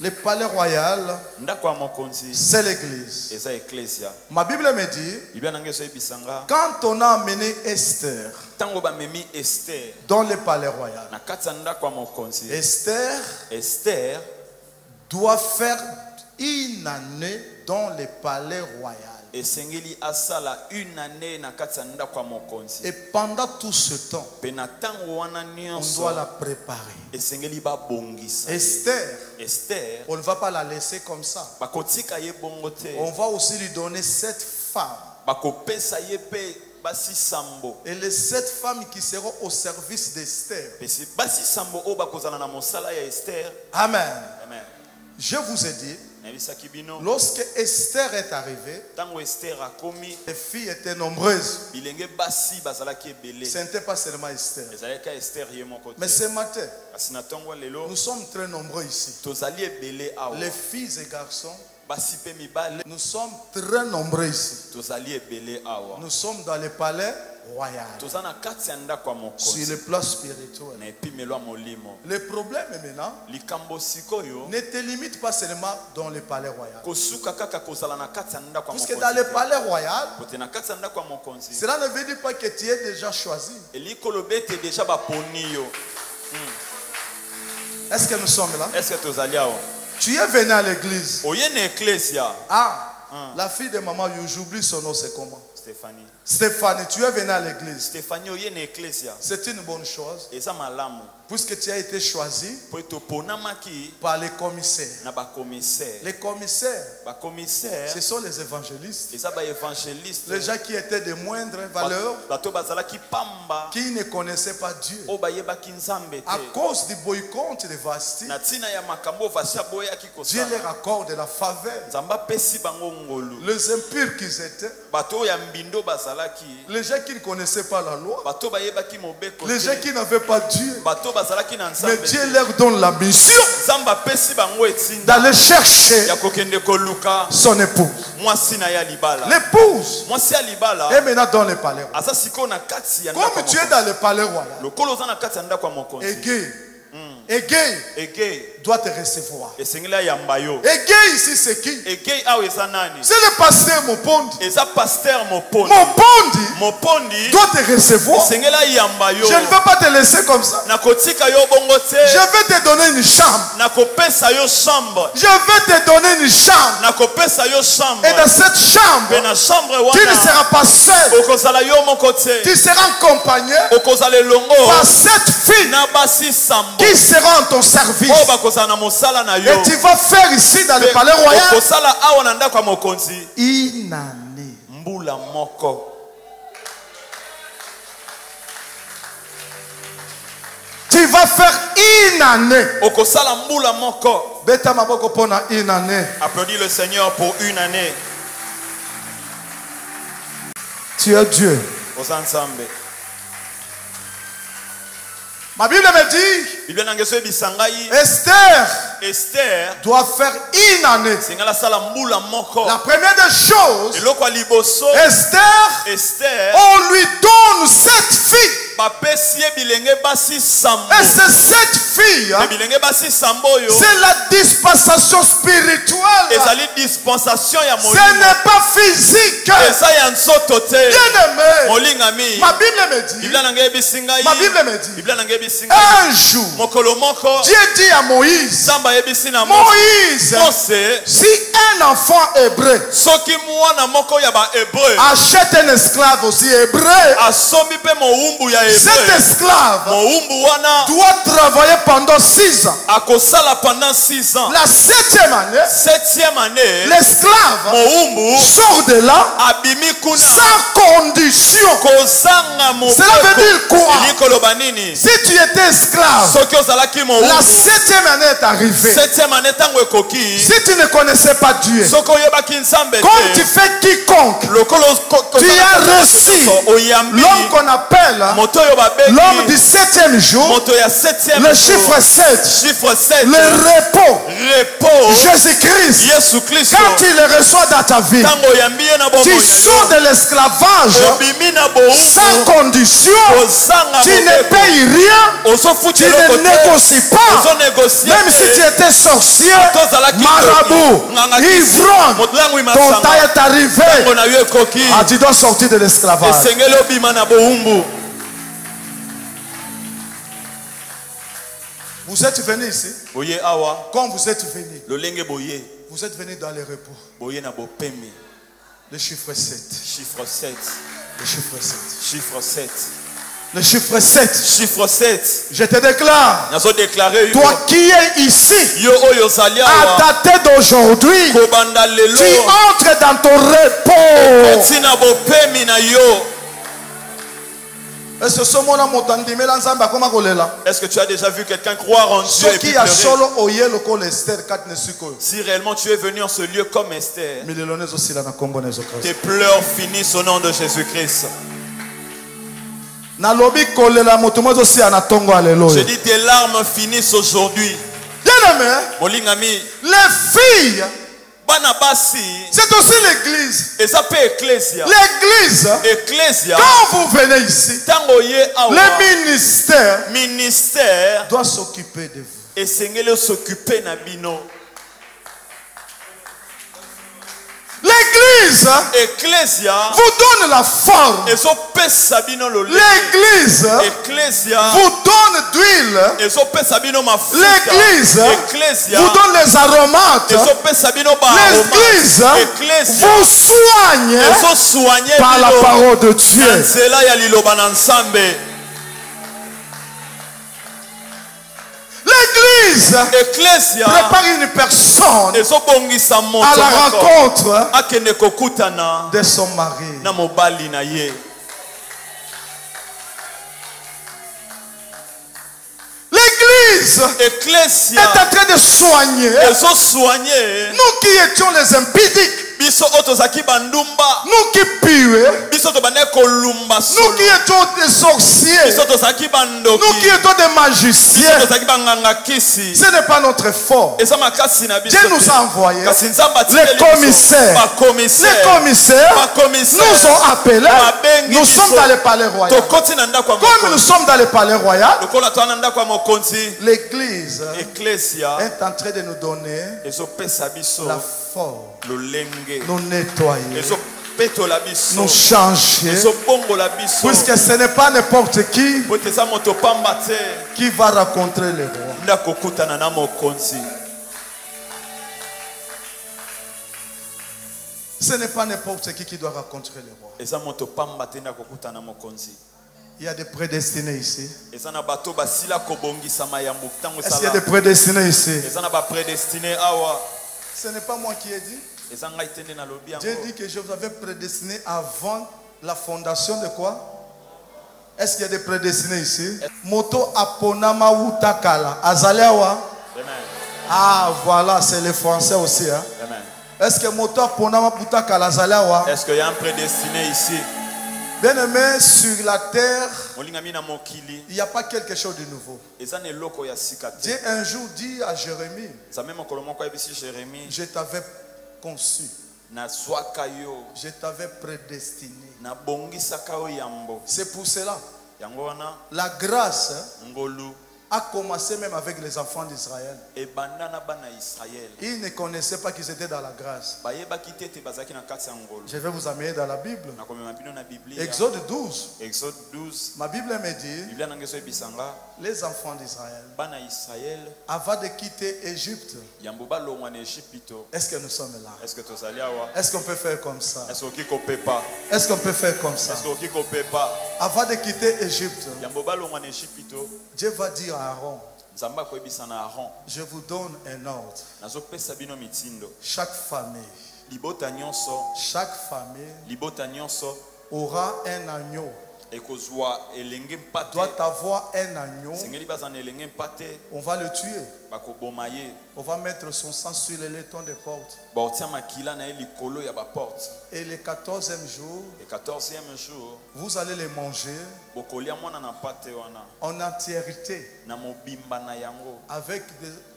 Le palais royal, Ndako ya mokonzi c'est l'église. eza eklesia. Ma Bible me dit, Biblia na ngeso ebisanga quand on a amené Esther tango bamemi Esther dans le palais royal, na kati ya ndako ya mokonzi. Esther doit faire une année dans le palais royal. Esengeli asala une année na kati ya ndako ya mokonzi. Et pendant tout ce temps, Pe na tango wana on nyonso doit la préparer. esengeli babongisa. Esther On ne va pas la laisser comme ça. bakotika ye bongo te. On va aussi lui donner 7 femmes. Bakopesa ye pe basi sambo. Et les 7 femmes qui seront au service d'Esther. Pesi basi sambo o bakozala na mosala ya Esther. Amen. Amen. Je vous ai dit, Nabisaki bino lorsque Esther est arrivée, tango Esther akomi les filles étaient nombreuses. bilenge basi bazalaki ebele. Ce n'était pas seulement Esther. Ezalaki Esther ye moko te. Mais ce matin, Kasi na tongo lelo nous sommes très nombreux ici. tozali ebele awa. Les filles et garçons, Basi pe mibale nous sommes très nombreux ici. tozali ebele awa. Nous sommes dans le palais royal. Toza na kati ya ndako ya Sur mokonzi. le plan spirituel. Na epimelo ya molimo. Le problème est maintenant, Likambo sikoyo ne te limite pas seulement dans le palais royal. kosuka kaka kozala na kati ya ndako ya Puisque mokonzi. dans le palais royal, Kote na kati ya ndako ya mokonzi. cela ne veut dire pas que tu es déjà choisi. Elikolo bete deja baponi yo. Est-ce que nous sommes là? Est-ce que tozali awa? Tu es venu à l'église. Oye na ecclesia. Ah, la fille de maman, j'oublie son nom, c'est comment? Stéphanie. Stéphanie, tu es venu à l'église. Stéphanie oye na ecclesia. C'est une bonne chose. Eza malamu. Puisque tu as été choisi Po toponamaki par les commissaires. na ba commissaire. Les commissaires, Ba commissaire. ce sont les évangélistes. Eza ba évangéliste. Les gens qui étaient de moindre valeur, Bato bazalaki pamba. qui ne connaissaient pas Dieu. O bayebaki nzambe À te. cause du boycott de Vasti, Na tina ya makambo vasi aboyaki Dieu kosala. leur accorde la faveur. Nzamba pesi bango ngolu. Les impurs qu'ils étaient, Bato ya mbindo bazalaki. les gens qui ne connaissaient pas la loi, Bato bayebaki mobeko. les gens qui n'avaient pas Dieu. Bato bazalaki na Mais nzambe. Dieu leur donne la mission Nzamba pesi bango etinda. d'aller chercher Ya kokende koluka. son épouse. Mwasi na ya libala. L'épouse Mwasi ya libala. est maintenant dans le palais royal. Asa siko na kati ya ndako. Comme tu es dans le palais royal, Lokolo za na kati ya ndako ya mokonzi. Égay Ege. doit te recevoir. Esengela yamba yo. Égay ici, c'est qui? Ege awo eza nani? C'est le pasteur Mopondi. Eza pasteur Mopondi. Mopondi Mopondi. doit te recevoir. Esengela yamba yo. Je ne vais pas te laisser comme ça. Nakotika yo bongo te. Je vais te donner une chambre. Nakopesa yo chambre. Je vais te donner une chambre. Nakopesa yo chambre. Et dans cette chambre, Pe na chambre tu ne wana. seras pas seul. Okozala yo moko te. Tu seras accompagné Okozala longo. par cette fille Na basi sambo. qui sera en ton service. O bakozala na mosala na yo. Et tu vas faire ici dans le palais royal Okosala awa na ndako ya mokonzi. une année. Mbula moko. Tu vas faire une année. Okosala mbula moko. Beta maboko pona une année. Applaudis le Seigneur pour une année. Tu es Dieu. Oza nzambe. Ma Bible me dit, Biblia nangeso ebisangai. Esther doit faire une année. singala sala mbula moko. La première des choses, Eloko ya liboso. Esther on lui donne cette fille. bapesi ye bilenge basi sambo. Et c'est cette fille, E bilenge basi sambo yo. c'est la dispensation spirituelle. Ezali dispensation ya Ce molimo. n'est pas physique. Eza ya nzoto te. Bien-aimé, Molingami. ma Bible me dit, Biblia nange ebisingai. ma Bible me dit, Biblia nange ebisingai. un jour, Mokolo moko. Dieu dit à Moïse, Samba yebisi na Moïse, Mose. si un enfant hébreu Soki mwana moko ya ba hébreu. achète un esclave aussi hébreu, Asombi pe moumbu ya cet hébreu. esclave Moumbu wana doit travailler pendant 6 ans. akosala pendant 6 ans. La 7e année, 7e année, l'esclave moumbu sort de là abimi kuna sans condition. kozanga Cela veut dire quoi? Likoloba nini? Si tu étais esclave, Soki ozalaki la moumbu 7e année est arrivée. 7e année tango ekoki. Si tu ne connaissais pas Dieu, Soki oyebaki nzambe comme tu te. fais quiconque, Lokolo tu as reçu oyambi l'homme qu'on appelle moto oyo babengi l'homme du 7e jour, moto ya 7e le chiffre 7, chiffre 7 le repos, repos Jésus-Christ. Yesu Kristo. Quand tu le reçois dans ta vie, Tango oyambi ye na bomoi tu na yo. sors de l'esclavage Obimi na boumbu sans condition. ozanga Tu ne mobeko. payes rien, Ozofuti tu eloko ne te. négocies pas. Ozonégocie Même si tu te. étais sorcier, Tozalaki marabout, toki. Nganga kisi. ivrogne, Motango ton imasanga. temps est arrivé. Tango na yo ekoki. Ah, tu dois sortir de l'esclavage. Esengeli obima na boumbu. Vous êtes venus ici. Boye awa Quand vous êtes venus, lolenge boye. vous êtes venus dans les repos. Boye na bopemi. Le chiffre 7. Chiffre 7. Le chiffre 7. Chiffre 7. Le chiffre 7. Chiffre 7. Je te déclare, Nazo déclaré yo. toi qui es ici, Yo oyo zali à awa. dater d'aujourd'hui, Kobanda lelo. tu entres dans ton repos. Tina bopemi na yo. Est-ce Est-ce que tu as déjà vu quelqu'un croire en Dieu et puis pleurer? Si réellement tu es venu en ce lieu comme Esther, tes pleurs finissent au nom de Jésus-Christ. Je dis tes larmes finissent aujourd'hui. Bien-aimé, Molingami, les filles, Banabasi, c'est aussi l'église. et ça peut ecclésia. L'église, Ecclésia, quand vous venez ici, tangoye awa, le ministère doit s'occuper de vous. et s'occuper na bino. L'église L'église Ecclesia vous donne la forme. ezopesa bino lolenge. L'église Ecclesia vous donne d'huile. ezopesa bino mafuta. L'église Ecclesia vous donne les aromates. ezopesa bino ba aromates. L'église Ecclesia vous soigne ezosoigne par la bino parole de na Dieu. nzela ya liloba na Nzambe. L'église Ecclesia prépare une personne ezobongisa moto à la moko rencontre akende kokutana de son mari. na mobali na ye. L'église Ecclesia est en train de soigner ezosoigne nous qui étions les impudiques, biso oyo tozalaki bandumba, nous qui puaient, biso tobandaki kolumba nous solo, qui étions des sorciers, biso tozalaki bandoki, nous qui étions des biso magiciens. tozalaki banganga kisi. Ce n'est pas notre effort. Eza makasi na biso Dieu nous te. a envoyés. Kasi Nzambe Les atikeli biso. commissaires. Bakomissaire. Les commissaires Bakomissaire. nous ont appelés. Babengi Nous biso. sommes dans le palais royal. Tokoti na ndako ya Comme nous mokonzi. sommes dans le palais royal, Lokola toza na ndako ya mokonzi. l'église Ecclesia est en train de nous donner ezopesa biso la force, lolenge, nous nettoyer, ezopetola biso, nous changer. ezobongola biso, Puisque ce n'est pas n'importe qui po ete eza moto pamba te qui va rencontrer le roi. nde akokutana na mokonzi. Ce n'est pas n'importe qui doit rencontrer le roi. Eza moto pamba te nde akokutana na mokonzi. Il y a des prédestinés ici. Eza na bato basila kobongisama ya ntango Est-ce qu'il y a esala. des prédestinés ici? Eza na baprédestiné awa. Ce n'est pas moi qui ai dit. Eza ngai te nde nalobi yango. Dieu dit que je vous avais prédestiné avant la fondation de quoi? Est-ce qu'il y a des prédestinés ici? Moto aponama utakala. Azalewa. Amen. Ah voilà, c'est les Français aussi. Hein? Amen. Est-ce que moto aponama utakala azalewa? Est-ce qu'il y a un prédestiné ici? Bien aimé, sur la terre, Molingami na mokili. il n'y a pas quelque chose de nouveau. Eza na eloko ya sika te. Dieu un jour dit à Jérémie, Nzambe mokolo moko ayebisi Jérémie, je t'avais conçu, nazwaka yo, je t'avais prédestiné. nabongisaka yo yambo. C'est pour cela, Yango wana la grâce ngolu a commencé même avec les enfants d'Israël. ebanda na bana Israël. Ils ne connaissaient pas qu'ils étaient dans la grâce. Bayebaki te ete bazalaki na kati ya ngolu. Je vais vous amener dans la Bible. Nakomema bino na Biblia. Exode 12. Exode 12. Ma Bible me dit, Biblia nange so ebisanga les enfants d'Israël, bana Israël avant de quitter Égypte, yambo balongwa na Ejipito. est-ce que nous sommes là? Est-ce que tozali awa? Est-ce qu'on peut faire comme ça? Est-ce oki kopepa? Est-ce qu'on peut faire comme ça? Est-ce oki kopepa? Avant de quitter Égypte, Yambo balongwa na Ejipito. Dieu va dire à Aaron, Nzambe akoyebisa na Aaron, je vous donne un ordre. nazopesa bino mitindo. Chaque famille Libota nyonso aura un agneau. ekozwa elenge mpate. Doit avoir un agneau. Sengeli baza na elenge mpate On va le tuer. bakoboma ye. On va mettre son sang sur les letons des portes. Baotia makila na ye likolo ya baporte. Et le 14e jour, Le 14e jour vous allez les manger bokolia mwana na mpate wana en entièreté na mobimba na yango avec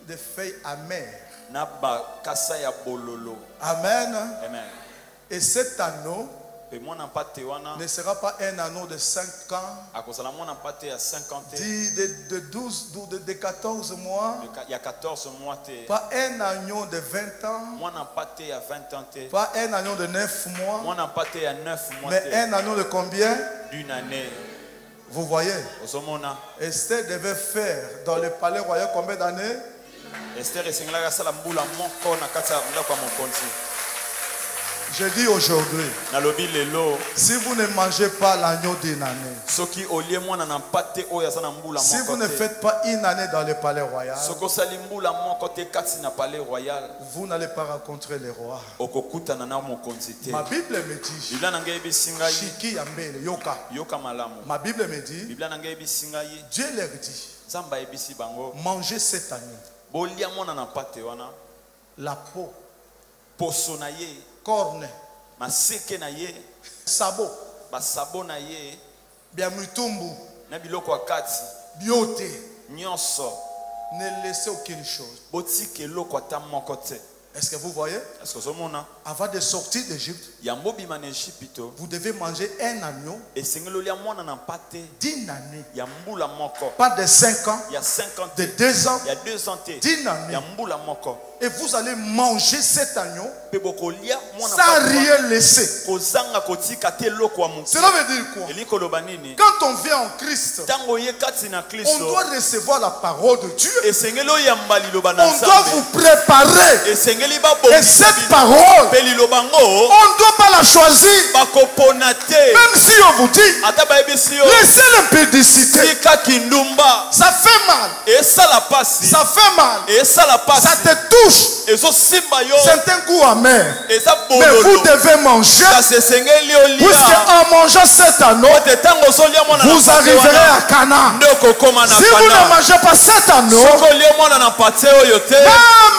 des feuilles amères. na bakasa ya bololo. Amen. Amen. Et cet anneau Pe mwana mpate wana ne sera pas un anneau de 5 ans, akozala mwana mpate ya 50 dit de 12, de 14 mois, ya 14 mois te. pas un agneau de 20 ans, Mwana mpate ya 20 ans te. pas un agneau de 9 mois, Mwana mpate ya 9 mois mais te. un agneau de combien? D'une année. Vous voyez, Ozomona Esther devait faire dans le palais royal combien d'années? Esther esengelaka sala mbula moko na kati ya ndako ya mokonzi. Je dis aujourd'hui, Nalobi lelo si vous ne mangez pas l'agneau d'une année, soki olie mwana na mpate oyo aza na mbula si vous moko ne te. faites pas une année dans le palais royal, Soko sali mbula moko te kati na palais royal. vous n'allez pas rencontrer le roi. Okokutana na mokonzi te. Ma Bible me dit, Biblia na ngai ebisi ngai Shiki Yambele, Yoka. yoka malamu. Ma Bible me dit, Biblia na ngai ebisi ngai Dieu leur dit, Nzambe ayebisi bango mangez cet agneau, bolia mwana na mpate wana la peau, poso na ye corne, maseke na ye sabot, basabo na ye biamutumbu, na biloko ya kati biote. nyonso Ne laissez aucune chose. botika eloko ata moko te. Est-ce que vous voyez? Est-ce que vous voyez? Avant de sortir d'Égypte, vous devez manger un agneau d'une année. Pas de 5 ans, de 2 ans, d'une année. Et vous allez manger cet agneau sans rien laisser. Cela veut dire quoi? Quand on vient en Christ, on doit recevoir la parole de Dieu. On doit vous préparer. Et cette parole, on ne doit pas la choisir. Même si on vous dit, laissez l'impudicité. Ça fait mal. Ça fait mal. Ça te touche. C'est un goût amer. Mais vous devez manger. Puisque en mangeant cet anneau, vous arriverez à Canaan. Si vous ne mangez pas cet anneau,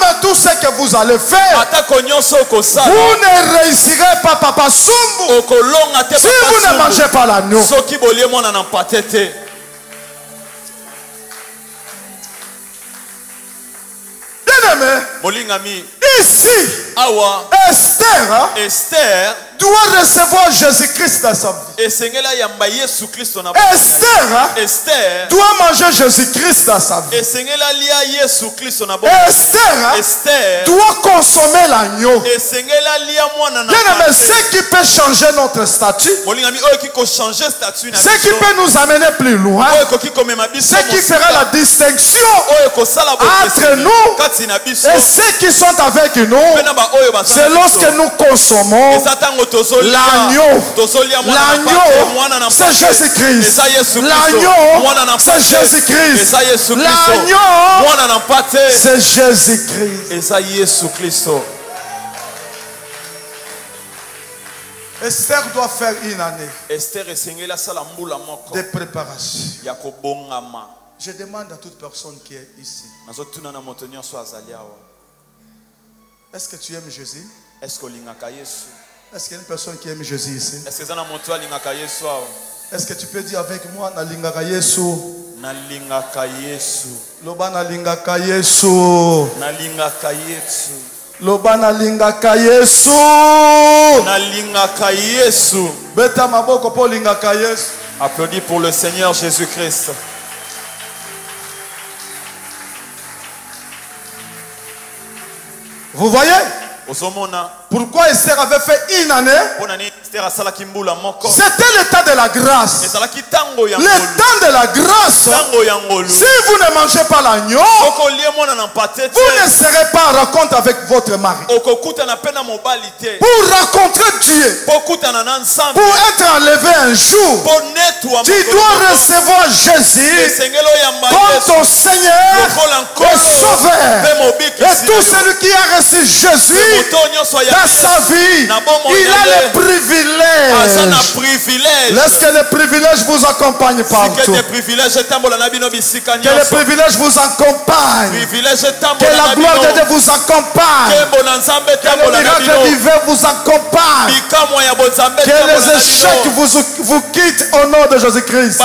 même tout ce que vous allez faire, vous ne réussirez pas, Papa Sumbu. Si vous ne mangez pas l'agneau. Ici, Esther doit recevoir Jésus-Christ dans sa vie. Esther doit manger Jésus-Christ dans sa vie. Esther doit consommer l'agneau. Ce qui peut changer notre statut, ce qui peut nous amener plus loin, ce qui fera la distinction entre nous et ceux qui sont avec nous, c'est lorsque nous consommons l'agneau. L'agneau, c'est Jésus-Christ. L'agneau, c'est Jésus-Christ. L'agneau, c'est Jésus-Christ. Esther doit faire une année de préparation. Je demande à toute personne qui est ici, est-ce que tu aimes Jésus? Est-ce qu'il y a une personne qui aime Jésus ici? Est-ce que tu peux dire avec moi, Nalingaka Yesu? Nalingaka Yesu. Loba Nalingaka Yesu. Nalingaka Yesu. Loba Nalingaka Yesu. Nalingaka Yesu. Beta maboko po lingaka Yesu. Applaudis pour le Seigneur Jésus-Christ. Vous voyez? Pourquoi Esther avait fait une année? C'était le temps de la grâce. Le temps de la grâce. Si vous ne mangez pas l'agneau, vous ne serez pas en rencontre avec votre mari. Pour rencontrer Dieu, pour être enlevé un jour, tu dois recevoir Jésus comme ton Seigneur et Sauveur. Et tout celui qui a reçu Jésus dans sa vie, il a le privilège. Laisse que le privilège vous accompagne partout. Que le privilège vous accompagne. Que la gloire de Dieu vous accompagne. Que le miracle divin vous accompagne. Que les échecs vous quittent au nom de Jésus-Christ.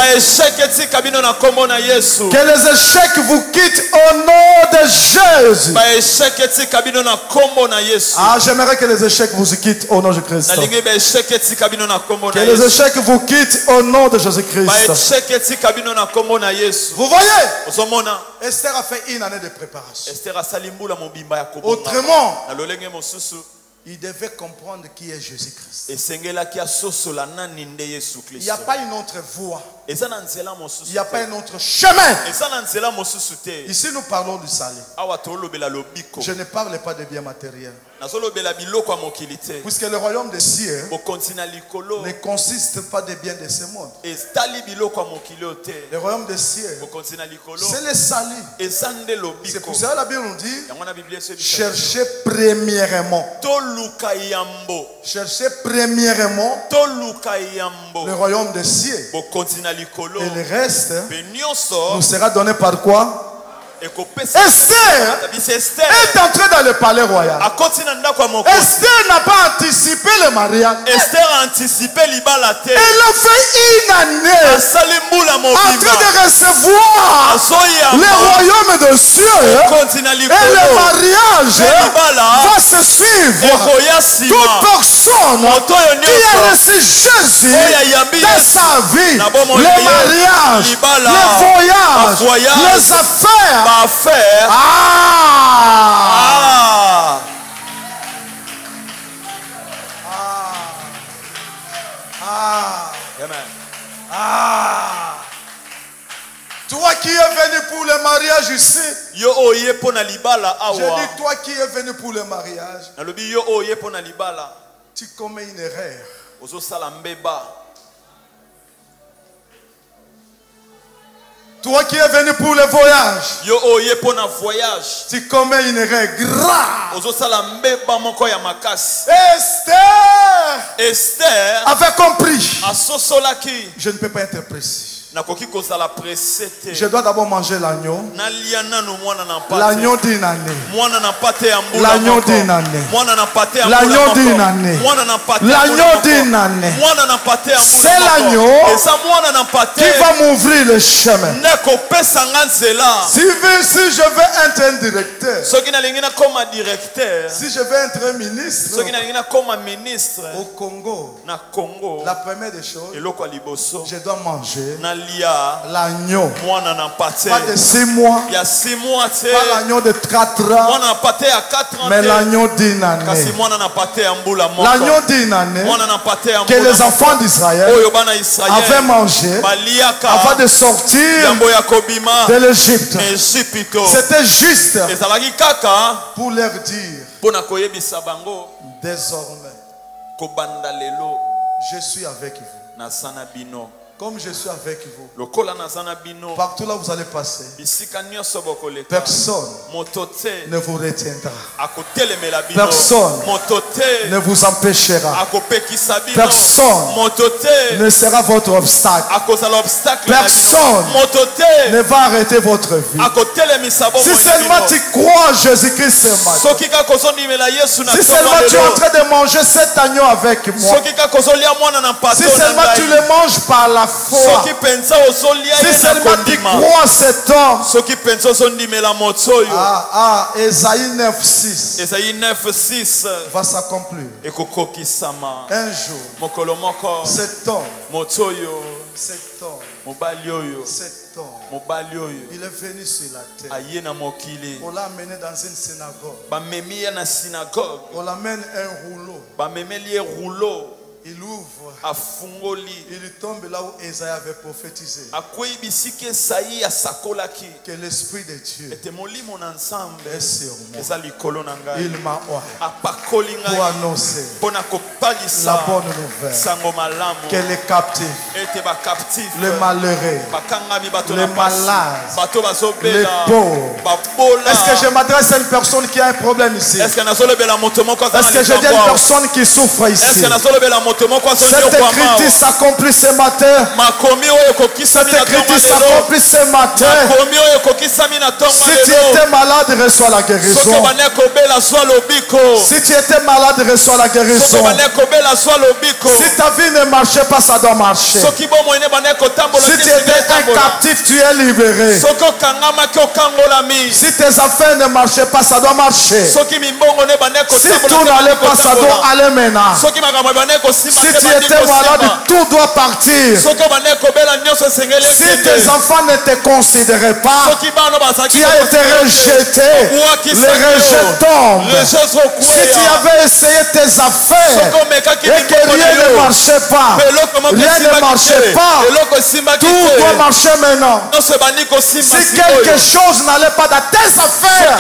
Que les échecs vous quittent au nom de Jésus. Ah, j'aimerais que les échecs vous quittent au nom de Jésus-Christ. Que les échecs vous quittent au nom de Jésus-Christ. Vous voyez? Esther a fait une année de préparation. Autrement, il devait comprendre qui est Jésus-Christ. Il n'y a pas une autre voie. Il n'y a pas un autre chemin. Ici nous parlons du salut. Je ne parle pas de biens matériels. Puisque le royaume des cieux ne consiste pas des biens de ce monde. Le royaume des cieux, c'est le salut. C'est pour ça que la Bible nous dit, cherchez premièrement. Cherchez premièrement le royaume des cieux. Et le reste nous sera donné par quoi? Esther est entrée dans le palais royal. Esther n'a pas anticipé le mariage. Elle a fait une année en train de recevoir le royaume de cieux et le mariage va se suivre. Toute personne qui a reçu Jésus dans sa vie, le mariage, le voyage, les affaires. Toi qui es venu pour le mariage ici, je dis toi qui es venu pour le mariage, tu commets une erreur. Toi qui es venu pour le voyage, tu commets une erreur grave. Esther avait compris. Je ne peux pas être précis. Je dois d'abord manger l'agneau. L'agneau d'une année. L'agneau d'une année. L'agneau d'une année. L'agneau d'une année. C'est l'agneau qui va m'ouvrir le chemin. Si je veux être un directeur, si je veux être un ministre au Congo, la première des choses, je dois manger l'agneau. Pas de 6 mois, pas l'agneau de 4 ans, mais l'agneau d'une année. L'agneau d'une année que les enfants d'Israël avaient mangé avant de sortir de l'Égypte. C'était juste pour leur dire, désormais, je suis avec vous. Comme je suis avec vous, partout là vous allez passer, personne ne vous retiendra. Personne ne vous empêchera. Personne ne sera votre obstacle. Personne ne va arrêter votre vie. Si seulement tu crois en Jésus-Christ ce matin, si seulement tu es en train de manger cet agneau avec moi, si seulement tu le manges par la foi, si seulement tu crois cet homme, Ésaïe 9:6 va s'accomplir. Un jour, cet homme, il est venu sur la terre. On l'a amené dans une synagogue. On l'amène un rouleau. Il ouvre. Il tombe là où Ésaïe avait prophétisé. Que l'Esprit de Dieu est sur moi. Il m'a oint pour annoncer la bonne nouvelle. Que les captifs, les malheureux, les malades, les pauvres. Est-ce que je m'adresse à une personne qui a un problème ici? Est-ce que je dis à une personne qui souffre ici? Cette écriture s'accomplit ce matin. Cette écriture s'accomplit ce matin. Si tu étais malade, reçois la guérison. Si tu étais malade, reçois la guérison. Si ta vie ne marchait pas, ça doit marcher. Si tu étais un captif, tu es libéré. Si tes affaires ne marchaient pas, ça doit marcher. Si tout n'allait pas, ça doit aller maintenant. Si tu étais malade, tout doit partir. Si tes enfants ne te considéraient pas, tu as été rejeté. Le rejet tombe. Si tu avais essayé tes affaires et que rien ne marchait pas, tout doit marcher maintenant. Si quelque chose n'allait pas dans tes affaires,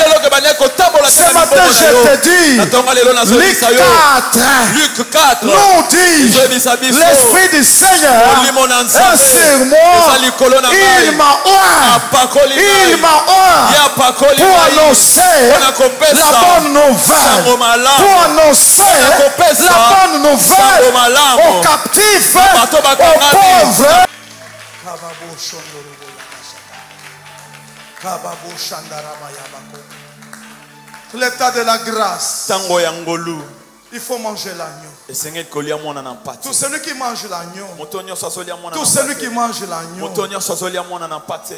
ce matin je te dis, Luc 4 nous dit, l'Esprit du Seigneur est sur moi. Il m'a oint pour annoncer la bonne nouvelle, pour annoncer la bonne nouvelle aux captifs, aux pauvres. L'état de la grâce Il faut manger l'agneau. Tout celui qui mange l'agneau, tout celui qui mange l'agneau,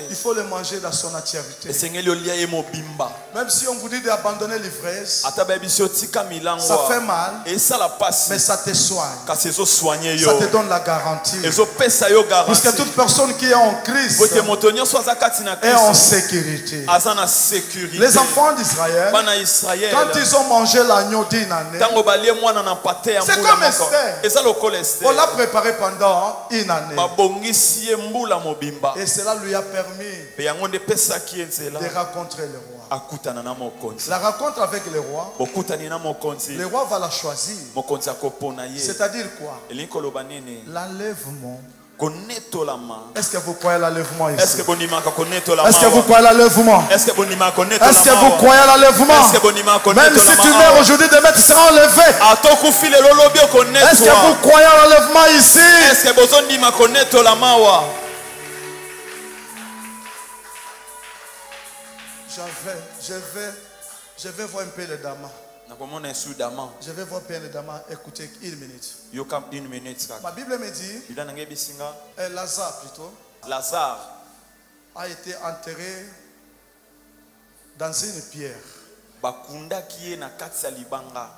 il faut le manger dans son entièreté. Même si on vous dit d'abandonner l'ivresse, ça fait mal, mais ça te soigne. Ça te donne la garantie. Parce que toute personne qui est en Christ est en sécurité. Les enfants d'Israël, quand ils ont mangé l'agneau d'une année, c'est comme Esther. On l'a préparé pendant une année. Et cela lui a permis de rencontrer le roi. La rencontre avec le roi va la choisir. C'est-à-dire quoi? L'enlèvement. Est-ce que vous croyez à l'enlèvement ici? Est-ce que vous croyez à l'enlèvement? Est-ce que vous croyez à l'enlèvement? Même si tu meurs aujourd'hui, demain tu seras enlevé. Est-ce que vous croyez à l'enlèvement ici? Je vais voir un peu le Dama. Je vais voir bien le Dama. Écoutez une minute. Ma Bible me dit, Lazare plutôt, a été enterré dans une pierre.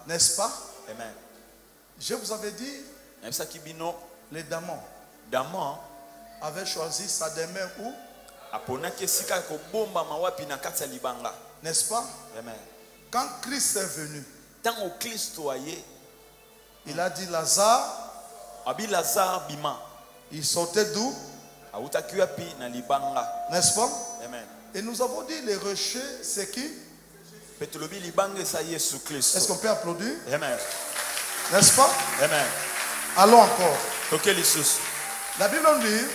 N'est-ce pas? Amen. Je vous avais dit, les Damans avaient choisi sa demeure où? N'est-ce pas? Amen. Quand Christ est venu, il a dit Lazare, il sortait d'où? N'est-ce pas? Amen. Et nous avons dit les rochers, c'est qui? Est-ce qu'on peut applaudir? Amen. N'est-ce pas? Amen. Allons encore. La Bible nous dit,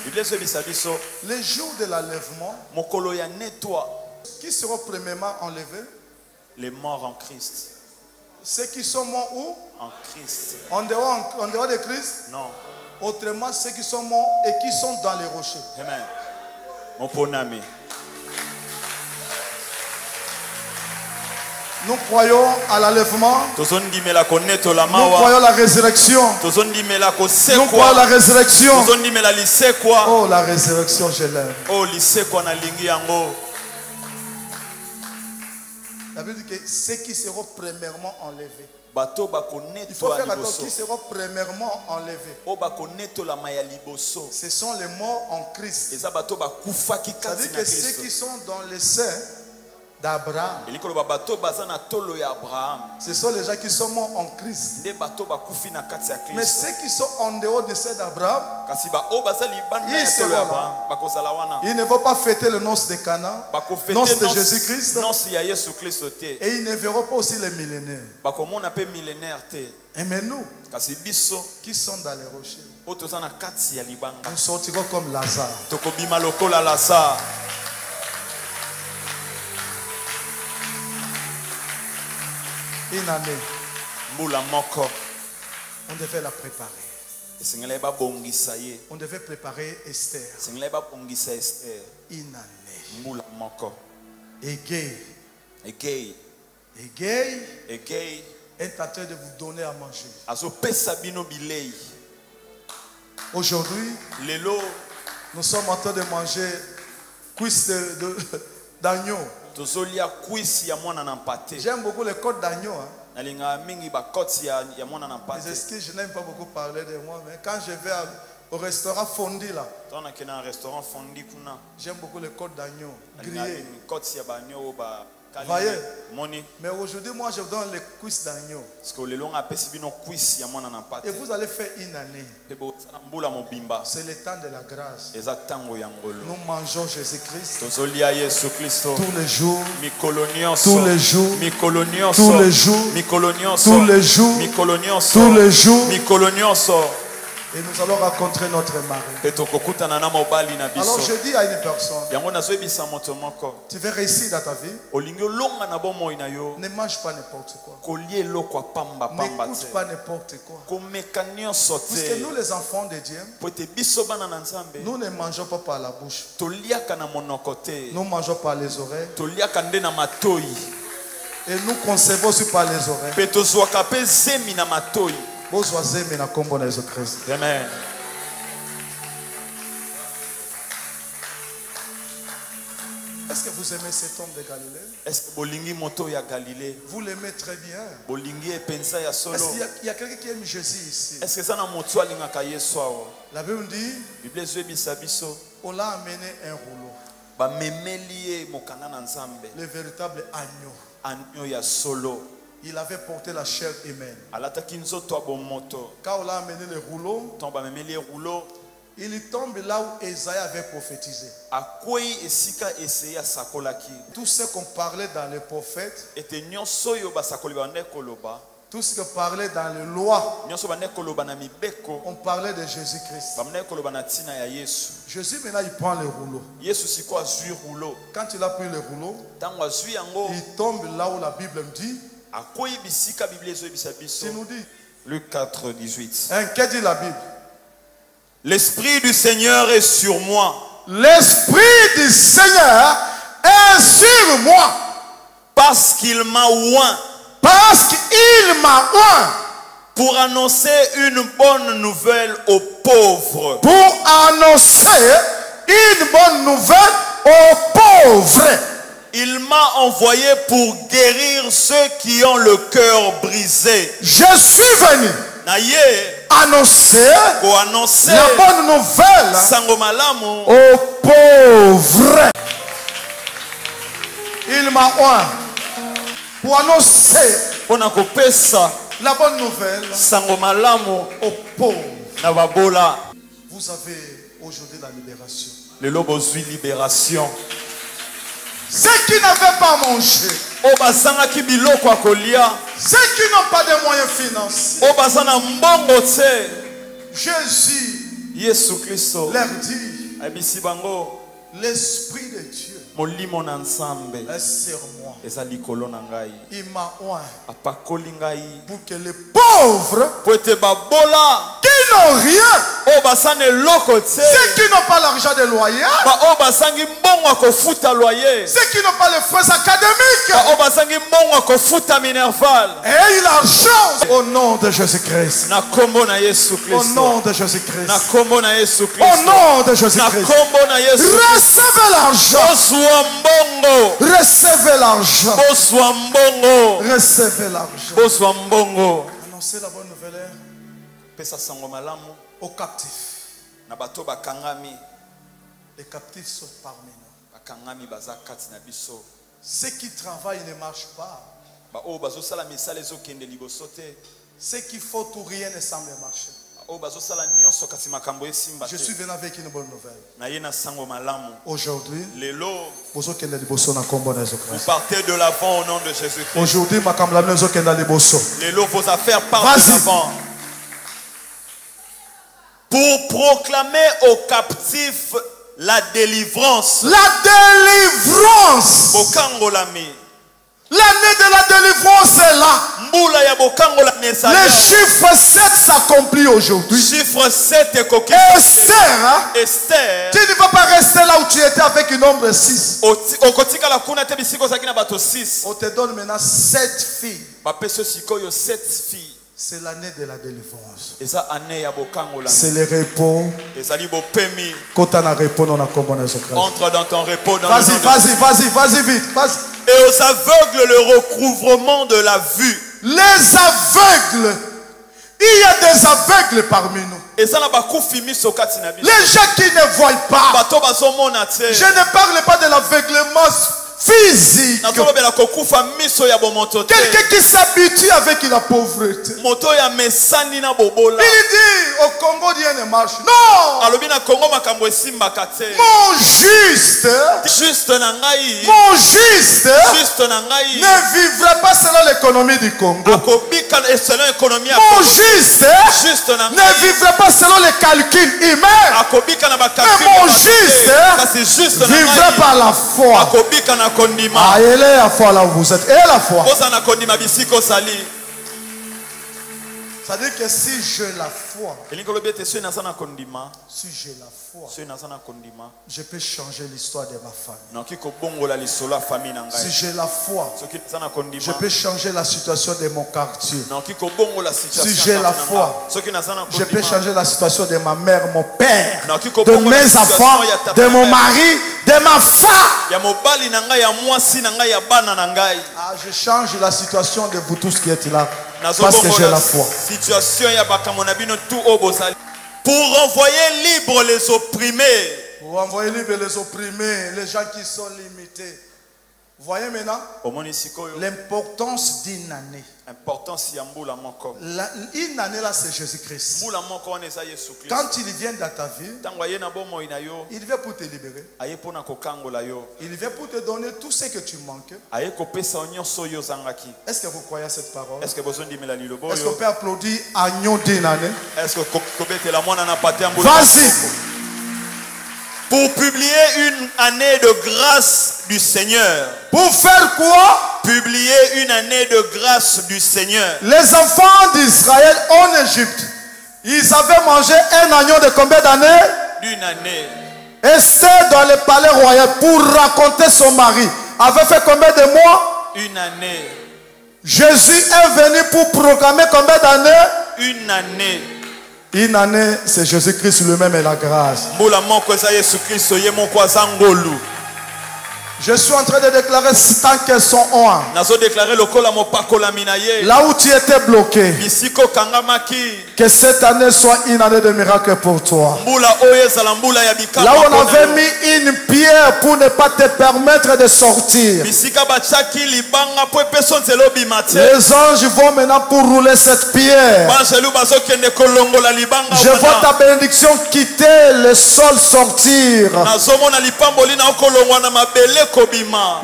les jours de l'enlèvement, qui seront premièrement enlevés? Les morts en Christ. Ceux qui sont morts où? En Christ. En dehors de Christ? Non. Autrement, ceux qui sont morts et qui sont dans les rochers. Amen. Mon bon ami. Nous croyons à l'enlèvement. Nous croyons à la résurrection. Nous croyons à la résurrection. Oh, la résurrection, je l'aime. La Bible dit que ceux qui seront premièrement enlevés. Il faut faire attention, qui seront premièrement enlevés. Ce sont les morts en Christ. C'est-à-dire que ceux qui sont dans les seins d'Abraham, ce sont les gens qui sont morts en Christ. Mais ceux qui sont en dehors de ceux d'Abraham, ils seront là. Ils ne vont pas fêter le noces de Cana, noces de Jésus-Christ, et ils ne verront pas aussi les millénaires. Et mais nous, qui sommes dans les rochers, nous sortirons comme Lazare. Une année, on devait la préparer. On devait préparer Esther. Une année. Égay est en train de vous donner à manger. Aujourd'hui, nous sommes en train de manger cuisse d'agneau. J'aime beaucoup les côtes d'agneau. Les esquisses, je n'aime pas beaucoup parler de moi, mais quand je vais au restaurant Fondi là, j'aime beaucoup les côtes d'agneau grillées. Voyez? Mais aujourd'hui, moi je vous donne les cuisses d'agneau. Et vous allez faire une année. C'est le temps de la grâce. Nous mangeons Jésus-Christ tous les jours. Tous les jours. Tous les jours. Tous les jours. Tous les jours. Et nous allons rencontrer notre mari. Alors je dis à une personne, tu veux réussir dans ta vie, ne mange pas n'importe quoi. N'écoute pas n'importe quoi. Parce que nous les enfants de Dieu, nous ne mangeons pas par la bouche. Nous mangeons par les oreilles. Et nous concevons aussi par les oreilles. Pe tozwaka pe zemi na matoi. Bozwa zemi na kombo na Yesu Christ. Amen. Est-ce que vous aimez cet homme de Galilée? Est-ce que bolingi moto ya Galilée? Vous l'aimez très bien. Bolingi epenza ya solo. Est-ce qu'il y a quelqu'un qui aime Jésus ici? Est-ce que ça na moto alingaka Yesu awa? La Bible dit, Bible ezobisa biso on l'a amené un rouleau. ba memeli ye mokanda na Nzambe. Le véritable agneau. Agneau ya solo. Il avait porté la chair humaine. Alataki nzoto abomoto. Quand on l'a amené le rouleau, Ton ba memeli ye rouleau. il tombe là où Esaïe avait prophétisé. Akwei esika eseya sakolaki. Tout ce qu'on parlait dans les prophètes, Ete nyonso yo basakoli bande koloba. tout ce qu'on parlait dans les lois, Nyonso bande koloba na mibeko. on parlait de Jésus-Christ. Bande koloba na tina ya Yesu. Jésus maintenant il prend le rouleau. Yesu siko azwi rouleau. Quand il a pris le rouleau, Tango azwi yango. il tombe là où la Bible me dit. Akwei bisika Bible ezobisa biso. Il nous dit. Luc 4, 18. Qu'est-ce dit la Bible? L'Esprit du Seigneur est sur moi. L'Esprit du Seigneur est sur moi. Parce qu'il m'a oint. Parce qu'il m'a oint. Pour annoncer une bonne nouvelle aux pauvres. Pour annoncer une bonne nouvelle aux pauvres. Il m'a envoyé pour guérir ceux qui ont le cœur brisé. Je suis venu annoncer la bonne nouvelle aux pauvres. Il m'a oint pour annoncer la bonne nouvelle aux pauvres. Vous avez aujourd'hui la libération. Le lobo zui libération. Ceux qui n'avaient pas mangé, ceux qui n'ont pas de moyens financiers, Jésus leur dit, l'Esprit de Dieu est sur moi. Il m'a oint pour que les pauvres qui n'ont rien, ceux qui n'ont pas l'argent de loyer, ceux qui n'ont pas les frais académiques, et l'argent au nom de Jésus-Christ. Au nom de Jésus-Christ. Au nom de Jésus-Christ. Recevez l'argent. Recevez l'argent. Recevez l'argent. Annoncez la bonne nouvelle aux captifs. Les captifs sont parmi nous. Ceux qui travaillent ne marchent pas. Ceux qui font tout, rien ne semble marcher. Je suis venu avec une bonne nouvelle. Aujourd'hui, vous partez de l'avant au nom de Jésus-Christ. Aujourd'hui, vos affaires partent de l'avant. Pour proclamer aux captifs la délivrance. La délivrance. L'année de la délivrance est là. Le chiffre 7 s'accomplit aujourd'hui. Chiffre 7 est coquille. Esther, tu ne vas pas rester là où tu étais avec un nombre 6. On te donne maintenant 7 filles. C'est l'année de la délivrance. C'est le repos. Quand on a repos, on a comme on a. Entre dans ton repos. Vas-y, vite. Et aux aveugles, le recouvrement de la vue. Les aveugles. Il y a des aveugles parmi nous. Les gens qui ne voient pas. Je ne parle pas de l'aveuglement physique. Quelqu'un qui s'habitue avec la pauvreté. Il dit au Congo rien ne marche. Non. Mon juste ne vivra pas selon l'économie du Congo. Mon juste ne vivra pas selon les calculs humains. Mais mon juste vivra par la foi. Ah, elle est la foi là où vous êtes. Et la foi. Ça veut dire que si je la foi, si j'ai la foi, je peux changer l'histoire de ma famille. Si j'ai la foi, je peux changer la situation de mon quartier. Si j'ai la foi, je peux changer la situation de ma mère, mon père, de mes enfants, de mon mari, de ma femme. Ah, je change la situation de vous tous qui êtes là. Parce que j'ai la foi. Pour envoyer libre les opprimés. Pour envoyer libre les opprimés, les gens qui sont limités. Vous voyez maintenant l'importance d'une année. Une année là, c'est Jésus-Christ. Quand il vient dans ta vie, il vient pour te libérer. Il vient pour te donner tout ce que tu manques. Est-ce que vous croyez à cette parole? Est-ce qu'on peut applaudir Agneau d'une année? Vas-y. Pour publier une année de grâce du Seigneur. Pour faire quoi? Publier une année de grâce du Seigneur. Les enfants d'Israël en Égypte, ils avaient mangé un agneau de combien d'années? D'une année. Esther dans le palais royal pour raconter son mari avait fait combien de mois? Une année. Jésus est venu pour proclamer combien d'années? Une année. Une année, c'est Jésus-Christ lui-même et la grâce. Je suis en train de déclarer tant qu'elles sont en. Là où tu étais bloqué, que cette année soit une année de miracle pour toi. Là où on avait mis une pierre pour ne pas te permettre de sortir, les anges vont maintenant pour rouler cette pierre. Je vois ta bénédiction quitter le sol, sortir.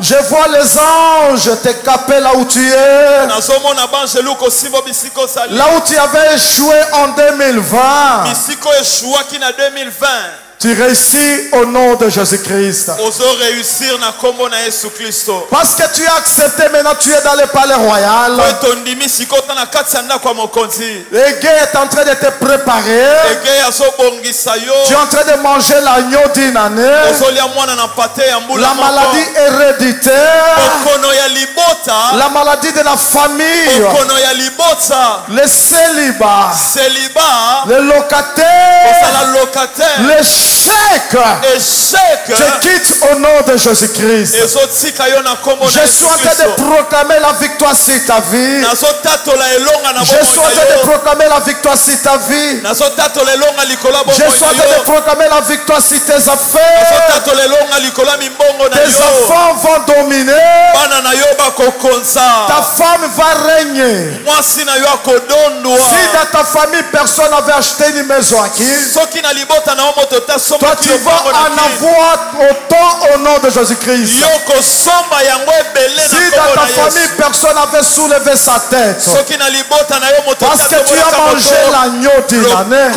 Je vois les anges te caper là où tu es. Là où tu avais échoué en 2020. Tu réussis au nom de Jésus-Christ. Parce que tu as accepté, maintenant tu es dans le palais royal. Le gars est en train de te préparer. Tu es en train de manger l'agneau d'une année. La maladie héréditaire. La maladie de la famille. Le célibat. Le locataire. Le échec. Je quitte au nom de Jésus-Christ. Je suis en train de proclamer la victoire sur ta vie. Je suis en train de proclamer la victoire sur ta vie. Je suis en train de proclamer la victoire sur tes affaires. Tes enfants vont dominer. Ta femme va régner. Si dans ta famille personne n'avait acheté une maison aquí, toi tu vas en avoir autant au nom de Jésus-Christ. Si dans ta famille personne n'avait soulevé sa tête, parce que tu as mangé l'agneau d'une année,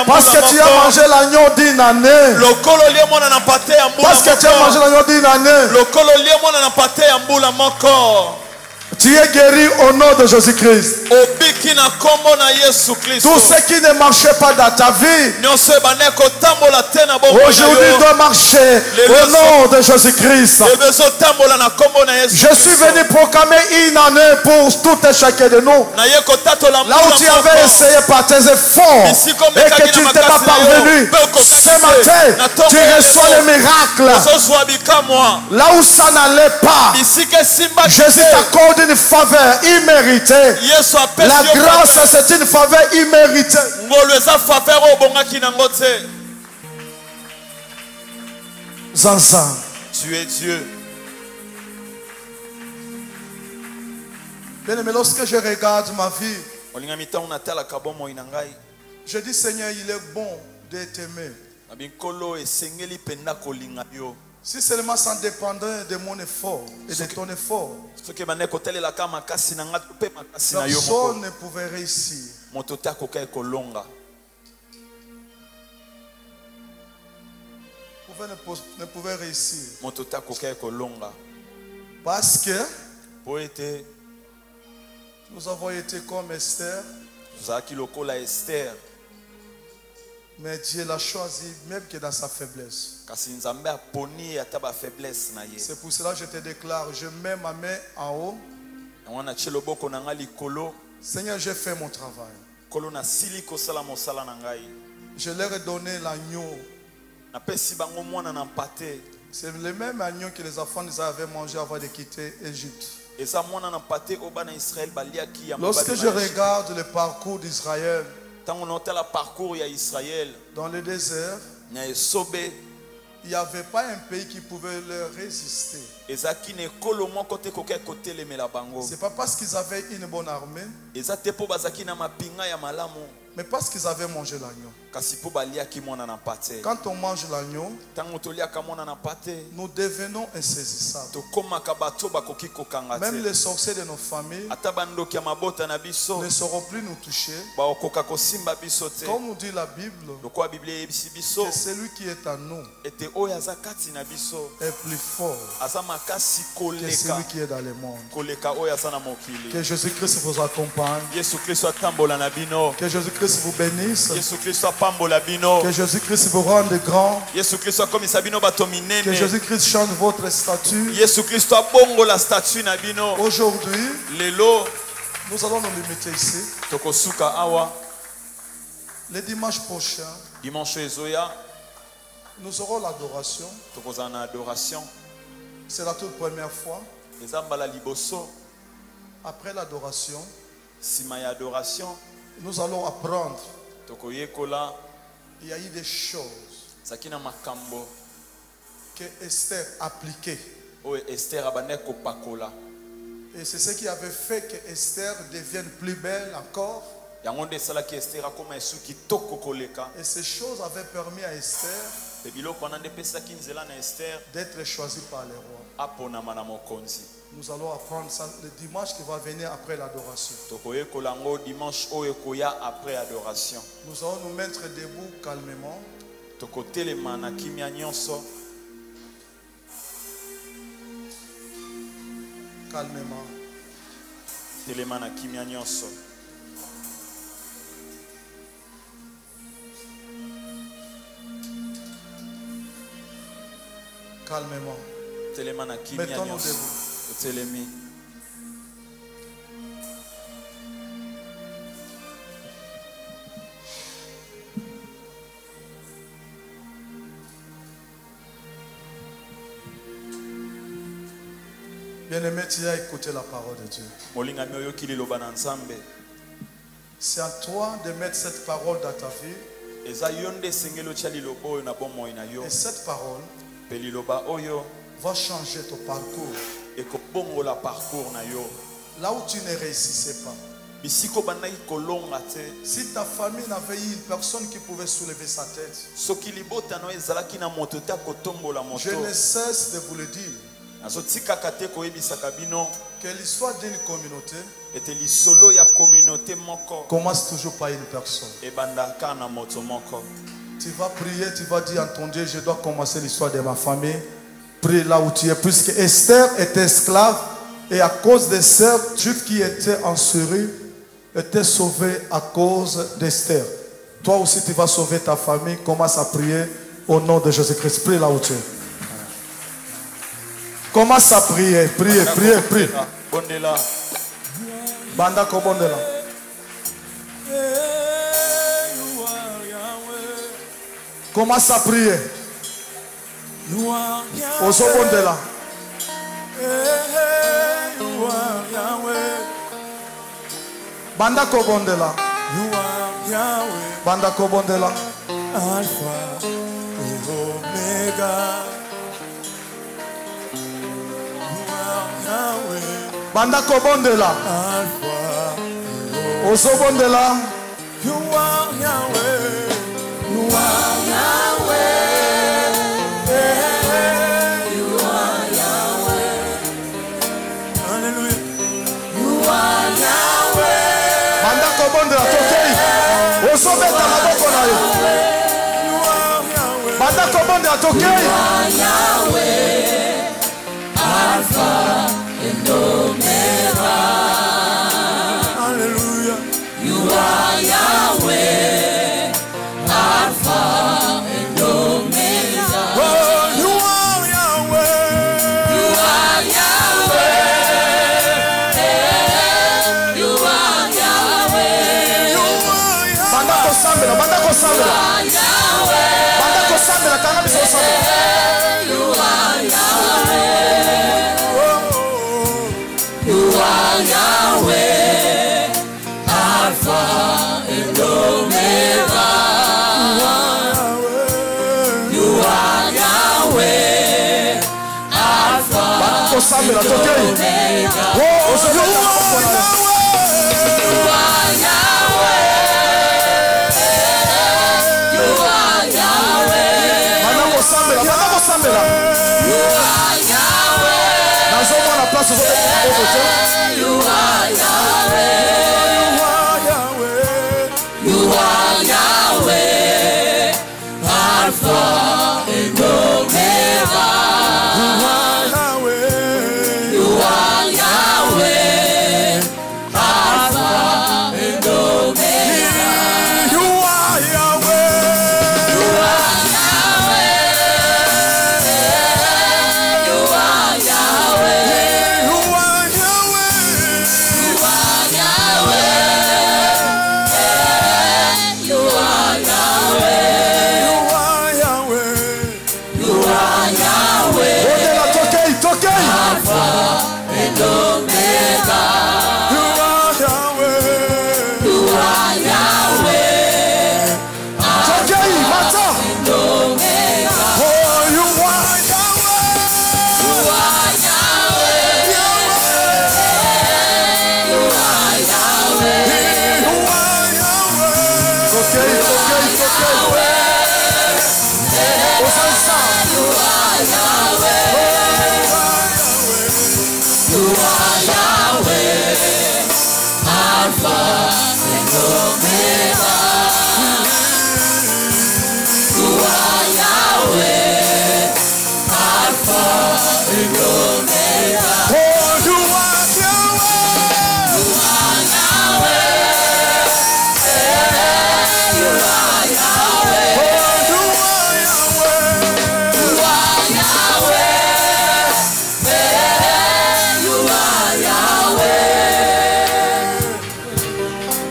parce que tu as mangé l'agneau d'une année, parce que tu as mangé l'agneau d'une année, tu es guéri au nom de Jésus-Christ. Tout ce qui ne marchait pas dans ta vie, aujourd'hui doit marcher au nom de Jésus-Christ. Je suis venu proclamer une année pour tout et chacun de nous. Là où tu avais essayé par tes efforts et que tu n'étais pas parvenu, ce matin, tu reçois le miracle. Là où ça n'allait pas, Jésus t'accorde une faveur imméritée. La grâce, c'est une faveur imméritée. Zanzan. Tu es Dieu. Bien aimé, lorsque je regarde ma vie, je dis Seigneur, il est bon de t'aimer. Si seulement ça dépendait de mon effort et de ton effort, personne ne pouvait réussir. Ne pouvait réussir. Parce que nous avons été comme Esther. Tozalaki lokola Esther. Mais Dieu l'a choisi même que dans sa faiblesse. Kasi Nzambe aponi ata ba faiblesse na ye. C'est pour cela que je te déclare, je mets ma main en haut. Wana cheloboko na nga likolo. Seigneur, j'ai fait mon travail. Kolo na sili kosala mosala na ngai. Je leur ai donné l'agneau. Na pesi bango mwana na mpate. C'est le même agneau que les enfants d'Israël avaient mangé avant de quitter Égypte. Eza mwana na mpate obana Israël baliaki ya. Lorsque je regarde le parcours d'Israël tango na otala parcours ya Israël dans le désert, na esobe, il n'y avait pas un pays qui pouvait leur résister. ezaki ne kolo moko te koke kotelemela bango. C'est pas parce qu'ils avaient une bonne armée, Eza te po bazaki na mapinga ya malamu, mais parce qu'ils avaient mangé l'agneau. kasi po baliaki mwana na mpate. Quand on mange l'agneau, Tango toliaka mwana na mpate, nous devenons insaisissables. tokomaka bato bakoki kokanga Même te. les sorciers de nos familles Ata bandoki ya mabota na biso ne sauront plus nous toucher. bakoka kosimba biso te. Comme nous dit la Bible, Lokwa Biblia eyebisi biso que celui qui est en nous ete oyo aza kati na biso est plus fort aza makasi que koleka celui qui est dans le monde. koleka oyo aza na mokili. Que Jésus-Christ vous accompagne. Yesu Kristo atambola na bino. Que Jésus-Christ vous bénisse. Yesu Kristo apambola bino. Que Jésus-Christ vous rende grand. Yesu Kristo akomisa bino bato Que minene. Jésus-Christ change votre statut. Yesu Kristo abongola statut na bino. Aujourd'hui, Lelo nous allons nous limiter ici. tokosuka awa. Le dimanche prochain, Dimanche ezoya nous aurons l'adoration. tokozala na adoration. C'est la toute première fois. Eza mbala liboso. Après l'adoration, Sima ya adoration nous allons apprendre. tokoyekola Il y a eu des choses zakina makambo que Esther appliquait. oyo Esther abandaki kopakola. Et c'est ce qui avait fait que Esther devienne plus belle encore. Yango nde esalaki Esther akoma esu kitoko koleka. Et ces choses avaient permis à Esther Pe biloko wana nde epesaki nzela na Esther d'être choisie par les rois. aponama na mokonzi. Nous allons apprendre ça le dimanche qui va venir après l'adoration. Tokoyekola yango dimanche oyo ekoya après adoration. Nous allons nous mettre debout calmement. Tokotelema na kimia nyonso. Calmement. Telema na kimia nyonso. Calmement. Telema na kimia Mettons-nous nyonso. debout. Telemi. Bien-aimé, tu as écouté la parole de Dieu. Molingami oyoki liloba na Nzambe. C'est à toi de mettre cette parole dans ta vie. Eza yo nde esengeli otya liloba oyo na bomoi na yo. Et cette parole Pe liloba oyo va changer ton parcours. ekobongola parcours na yo. Là où tu ne réussissais pas. Bisiko bandaki kolonga te. Si ta famille n'avait eu une personne qui pouvait soulever sa tête, Soki libota no ezalaki na moto te akotombola moto. je ne cesse de vous le dire, Nazotikaka te koyebisaka bino que l'histoire d'une communauté ete lisolo ya communauté moko commence toujours par une personne. ebandaka na moto moko. Tu vas prier, tu vas dire en ton Dieu, je dois commencer l'histoire de ma famille. Prie là où tu es, puisque Esther était esclave et à cause des sœurs juifs qui étaient en Syrie, étaient sauvés à cause d'Esther. Toi aussi, tu vas sauver ta famille. Commence à prier au nom de Jésus-Christ. Prie là où tu es. Commence à prier, prier, prier, prier. Bondela. Banda kobondela. Commence à prier. Osobondela. Banda kobondela. Banda kobondela. Alpha et Omega. You are Yahweh. Banda kobondela. Alpha et Osobondela. you are Yahweh. You are Hallelujah. You are Yahweh. Banda kobondela. Tokei. Osobeta maboko na yo. You are Yahweh. Banda kobondela. Tokei. Hallelujah. You are Yahweh, Alpha and Omega. Oh, you are Yahweh. You are Yahweh. You are Yahweh. You are Yahweh. Banda kosambela, banda kosambela. Banda kosambela, kanga biso kosambela. You are Yahweh. You are Yahweh, Alpha and Omega. You are Yahweh, Alpha and Omega. You are Yahweh. You are Yahweh. Banda kosambela, banda kosambela. You are Yahweh. Nazomo na place zote kokote. You are Yahweh. You are Yahweh, Alpha and Omega. You are Yahweh, Alpha and Omega. You are Yahweh. You are Yahweh. You are Yahweh. You are Yahweh. You are Yahweh. You are Yahweh. Odela tokei, tokei. Alpha and Omega. You are Yahweh. You are Yahweh. Tokei, mata. And Omega. Oh, you are Yahweh. You are Yahweh. You are Yahweh. You are Yahweh. Tokei, tokei, tokei. Osansa. You are Yahweh. You are Yahweh. Alpha and Omega. You are Yahweh. Alpha and Omega. Oh, you are Yahweh. You are Yahweh. You are Yahweh. Oh, you are Yahweh. You are Yahweh. You are Yahweh.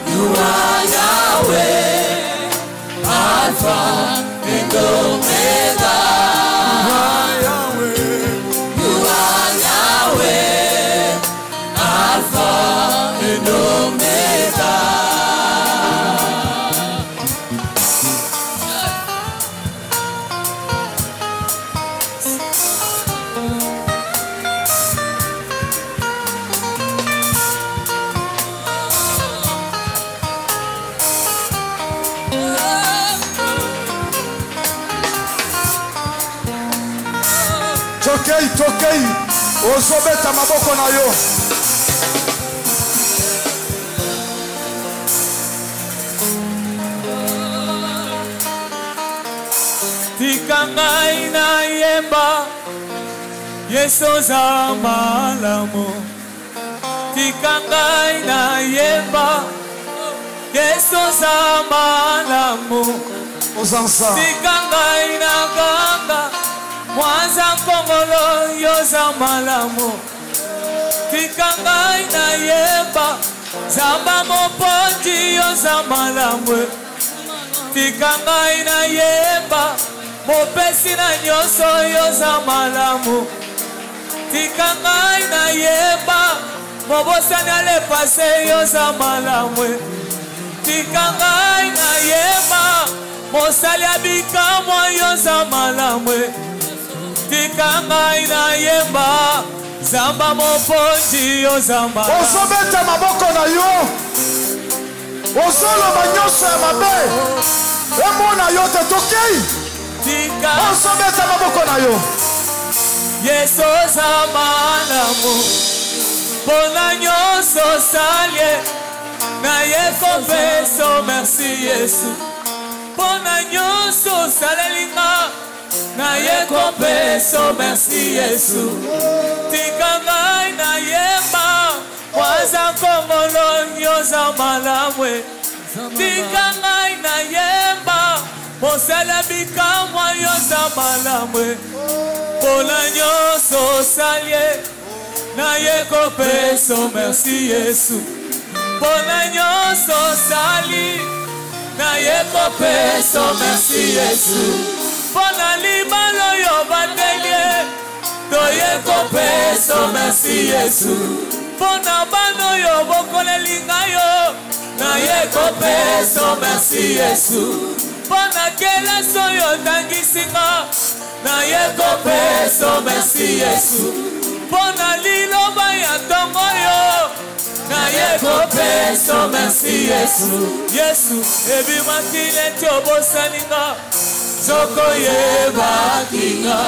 You are Yahweh. Alpha and Omega. You are Yahweh. Alpha and Omega. Tokei, tokei. Ozobeta maboko na yo. Tika ngai na yemba Yesu za malamu. Tika ngai na yemba Yesu za malamu. Osansa. Tika ngai na ganga Mwanza Kongolo yo za malamu. Tika ngai na yemba Zamba moponji yo za malamu. Tika ngai na yemba Mopesi na nyoso yo za malamu. Tika ngai na yemba Mobosani ale pase yo za malamu. Tika ngai na yemba Mosali abikamwa yo za malamu. Tika ngai na yemba Zamba moponji yo za malamu. Ozobeta maboko na yo. Ozoloba nyonso ya mabe. Emona yo te tokei. Tika Ozobeta maboko na yo. Yesu za malamu. Pona nyonso salye na ye confesso merci Yesu. Pona nyonso salelinga na ye confesso merci Yesu. Tika ngai na yemba Waza Kongolo yo za malamu. tika ngai na yemba mosala bikamwa yoza malamu mpona nyonso osalie naye kopeso merci Yesu mpona nyonso osali naye kopeso merci Yesu mpona libala oyo batelie toye kopeso merci Yesu mpona bana oyo bokoleli ngai yo naye kopeso merci Yesu mpona kelasi oyo otangisi nga naye kopeso merci Yesu mpona liloba ya ntongo oyo naye kopeso merci Yesu Yesu ebimaki neti obosani nga zokoyebaki nga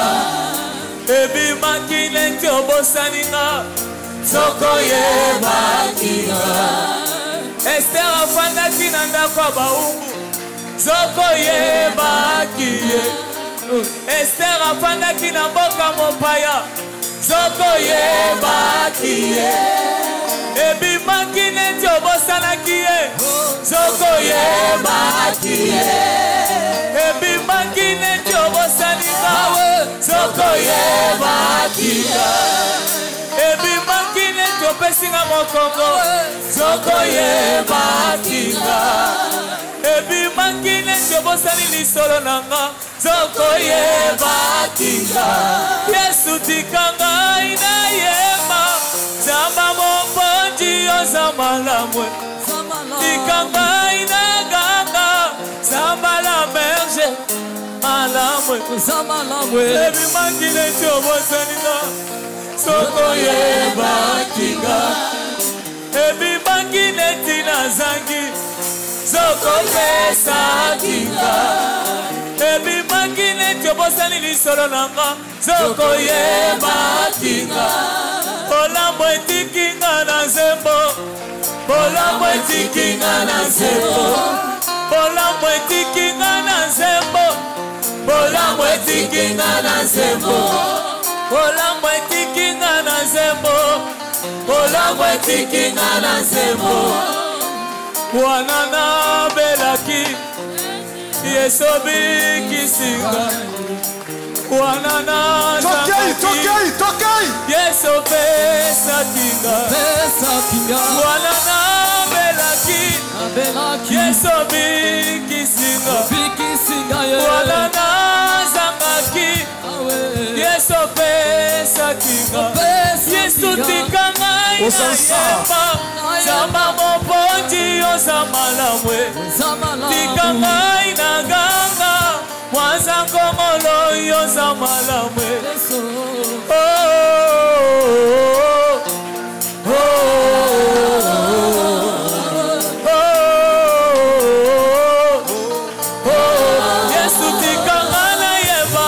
ebimaki neti obosani nga zokoyebaki nga Ester afandaki na ndako ya bawumbu zokoyebaki ye Ester afandaki na mboka mopaya zokoyebaki ye ebimaki neti obosanaki ye zokoyebaki ye ebimaki neti obosani ngawe zokoyebaki ye ebimaki neti opesi nga mokongo zokoyebaki nga ebimaki neti obosani lisolo na nga zokoyebaki nga Yesu tika ngai na yema zamba moponji oza malamu tika ngai na ganga zamba la merge malamu ebimaki neti obosani nga zokoyebaki nga ebimaki neti nazangi zokopesaki nga ebimaki neti obosani lisolo na nga zokoyebaki nga bolambo etiki nga na nzembo bolambo etiki nga na nzembo bolambo etiki nga na nzembo bolambo etiki nga na nzembo bolambo etiki nga na nzembo bolambo etiki nga na nzembo wana nabelaki Yesu bikisinga wana nazangaki Yesu pesaki nga wana nabelaki Yesu bikisinga wana nazangaki Yesu pesaki nga Yesu tika ngai na yemba zamba moponji oza malamu tika ngai na ganga mwanza ngomolo yoza malamu Yesu tika ngai na yemba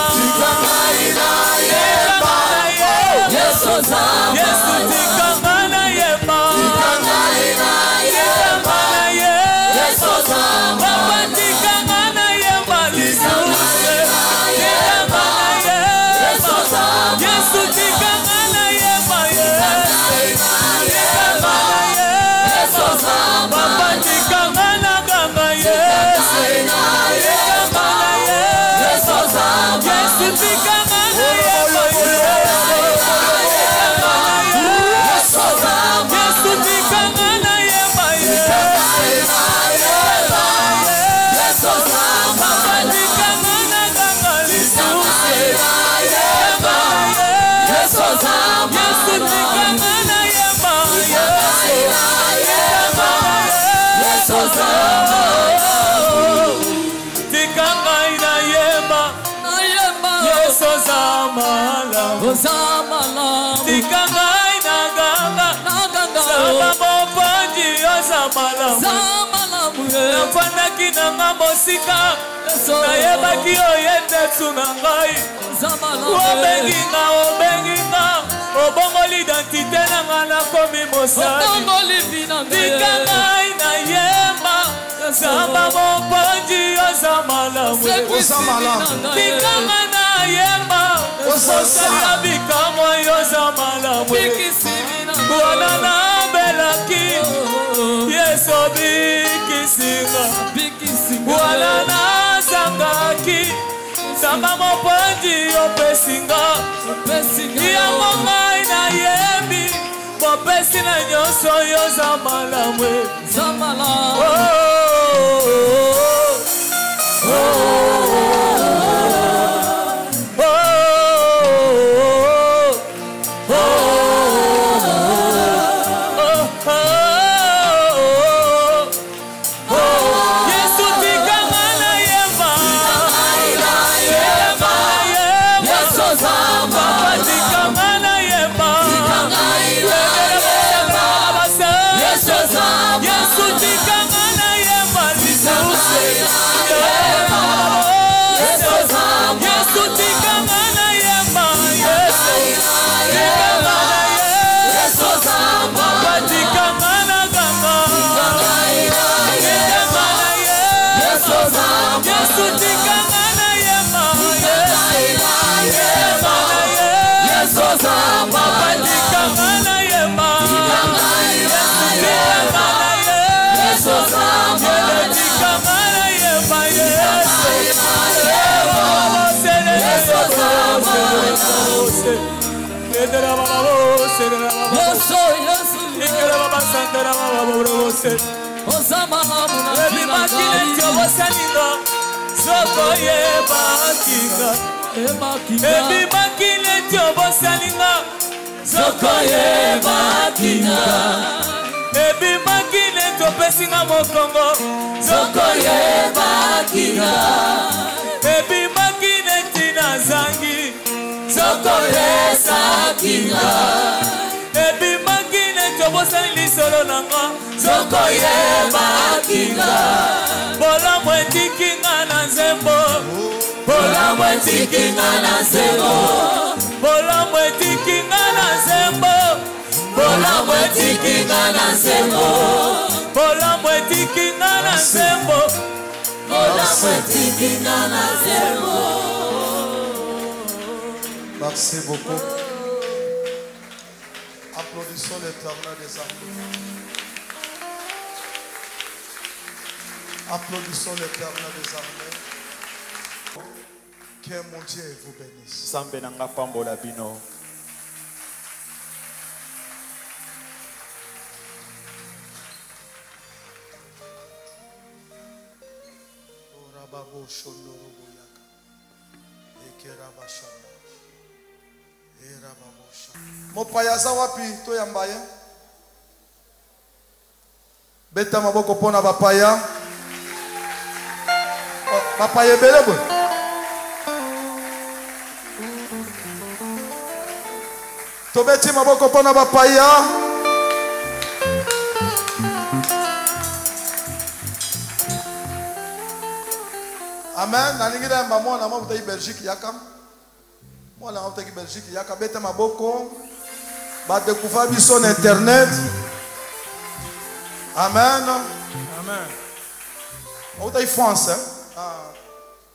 Yesu tika ngai na yemba tika ngai na ganga zamba moponji oza malamu nafandaki na nga mosika nayebaki oyete tu na ngai obengi nga obongoli identite na nga nakomi mosali tika ngai na yemba zamba moponji oza malamu tika ngai na yemba osala bikamwa yoza malamu wana nabelaki Yesu obikisinga wana nasangaki Samba mopanzi opesinga yango ngai nayebi mopesi na nyonso yo za malamu Merci beaucoup. Applaudissons l'Éternel des armées. Applaudissons l'Éternel des armées. Que mon Dieu vous bénisse. Sambe nanga pambola bino. Mopayaza wapi to yambaye beta maboko pona bapaya bapaya belebo to beti maboko pona bapaya amen nalingira yamba mwana mwa butai Belgique yaka mwana mwa butai Belgique yaka beta maboko ba découvrir biso sur internet. Amen. Amen. On est France.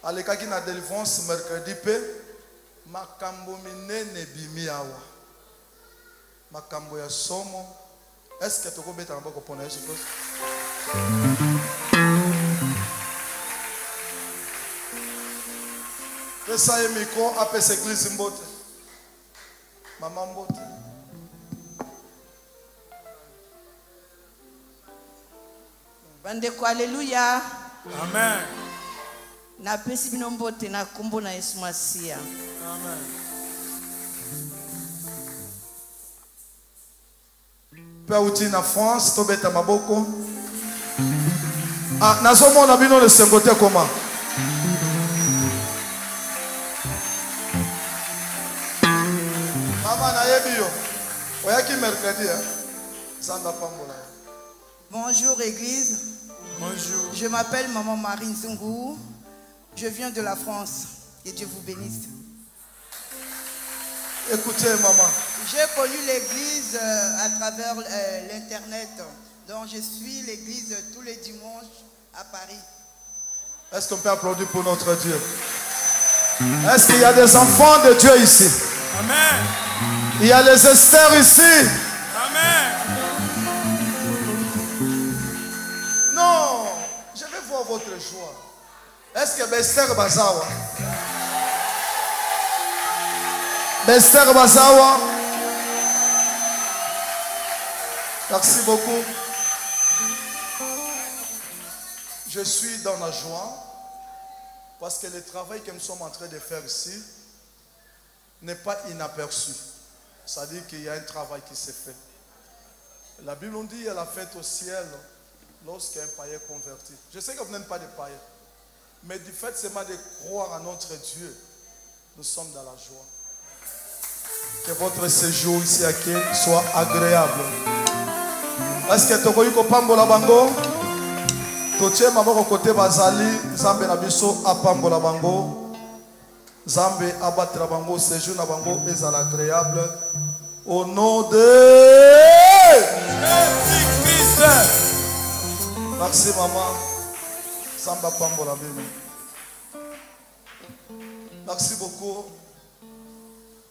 À l'écart qui na délivrance mercredi pe makambo minene bimi awa. Makambo ya somo. Est-ce que tu peux mettre en bas pour naître chose? Esa ye micro apes église mbote. Maman mbote. Bandeko alléluia. Amen. Na pesi bino mbote na kombo na Yesu Masia. Amen. Père outi na France to beta maboko. Ah nazomona bino le sengote comment? Mama na yebi yo. Oyaki mercredi hein. Sanga pambola. Bonjour Église. Bonjour. Je m'appelle Maman Marine Zungou. Je viens de la France. Que Dieu vous bénisse. Écoutez maman. J'ai connu l'église à travers l'internet. Donc je suis l'église tous les dimanches à Paris. Est-ce qu'on peut applaudir pour notre Dieu? Est-ce qu'il y a des enfants de Dieu ici? Amen. Il y a les Esther ici. Amen. Non, Donnez-moi votre joie. Est-ce que Bester Bazawa? Bester Bazawa? Merci beaucoup. Je suis dans la joie parce que le travail que nous sommes en train de faire ici n'est pas inaperçu. C'est-à-dire qu'il y a un travail qui s'est fait. La Bible nous dit qu'il y a la fête au ciel lorsqu'un païen converti. Je sais que vous n'êtes pas des païens, mais du fait seulement de croire à notre Dieu, nous sommes dans la joie. Que votre séjour ici à Ken soit agréable. Est-ce que tu as pambola bango? Toche maboko côté bazali, Zambe na biso apambola bango. Zambe abatra bango, séjour na bango est agréable. Au nom de Jésus-Christ. Merci maman. Samba pambola bébé. Merci beaucoup.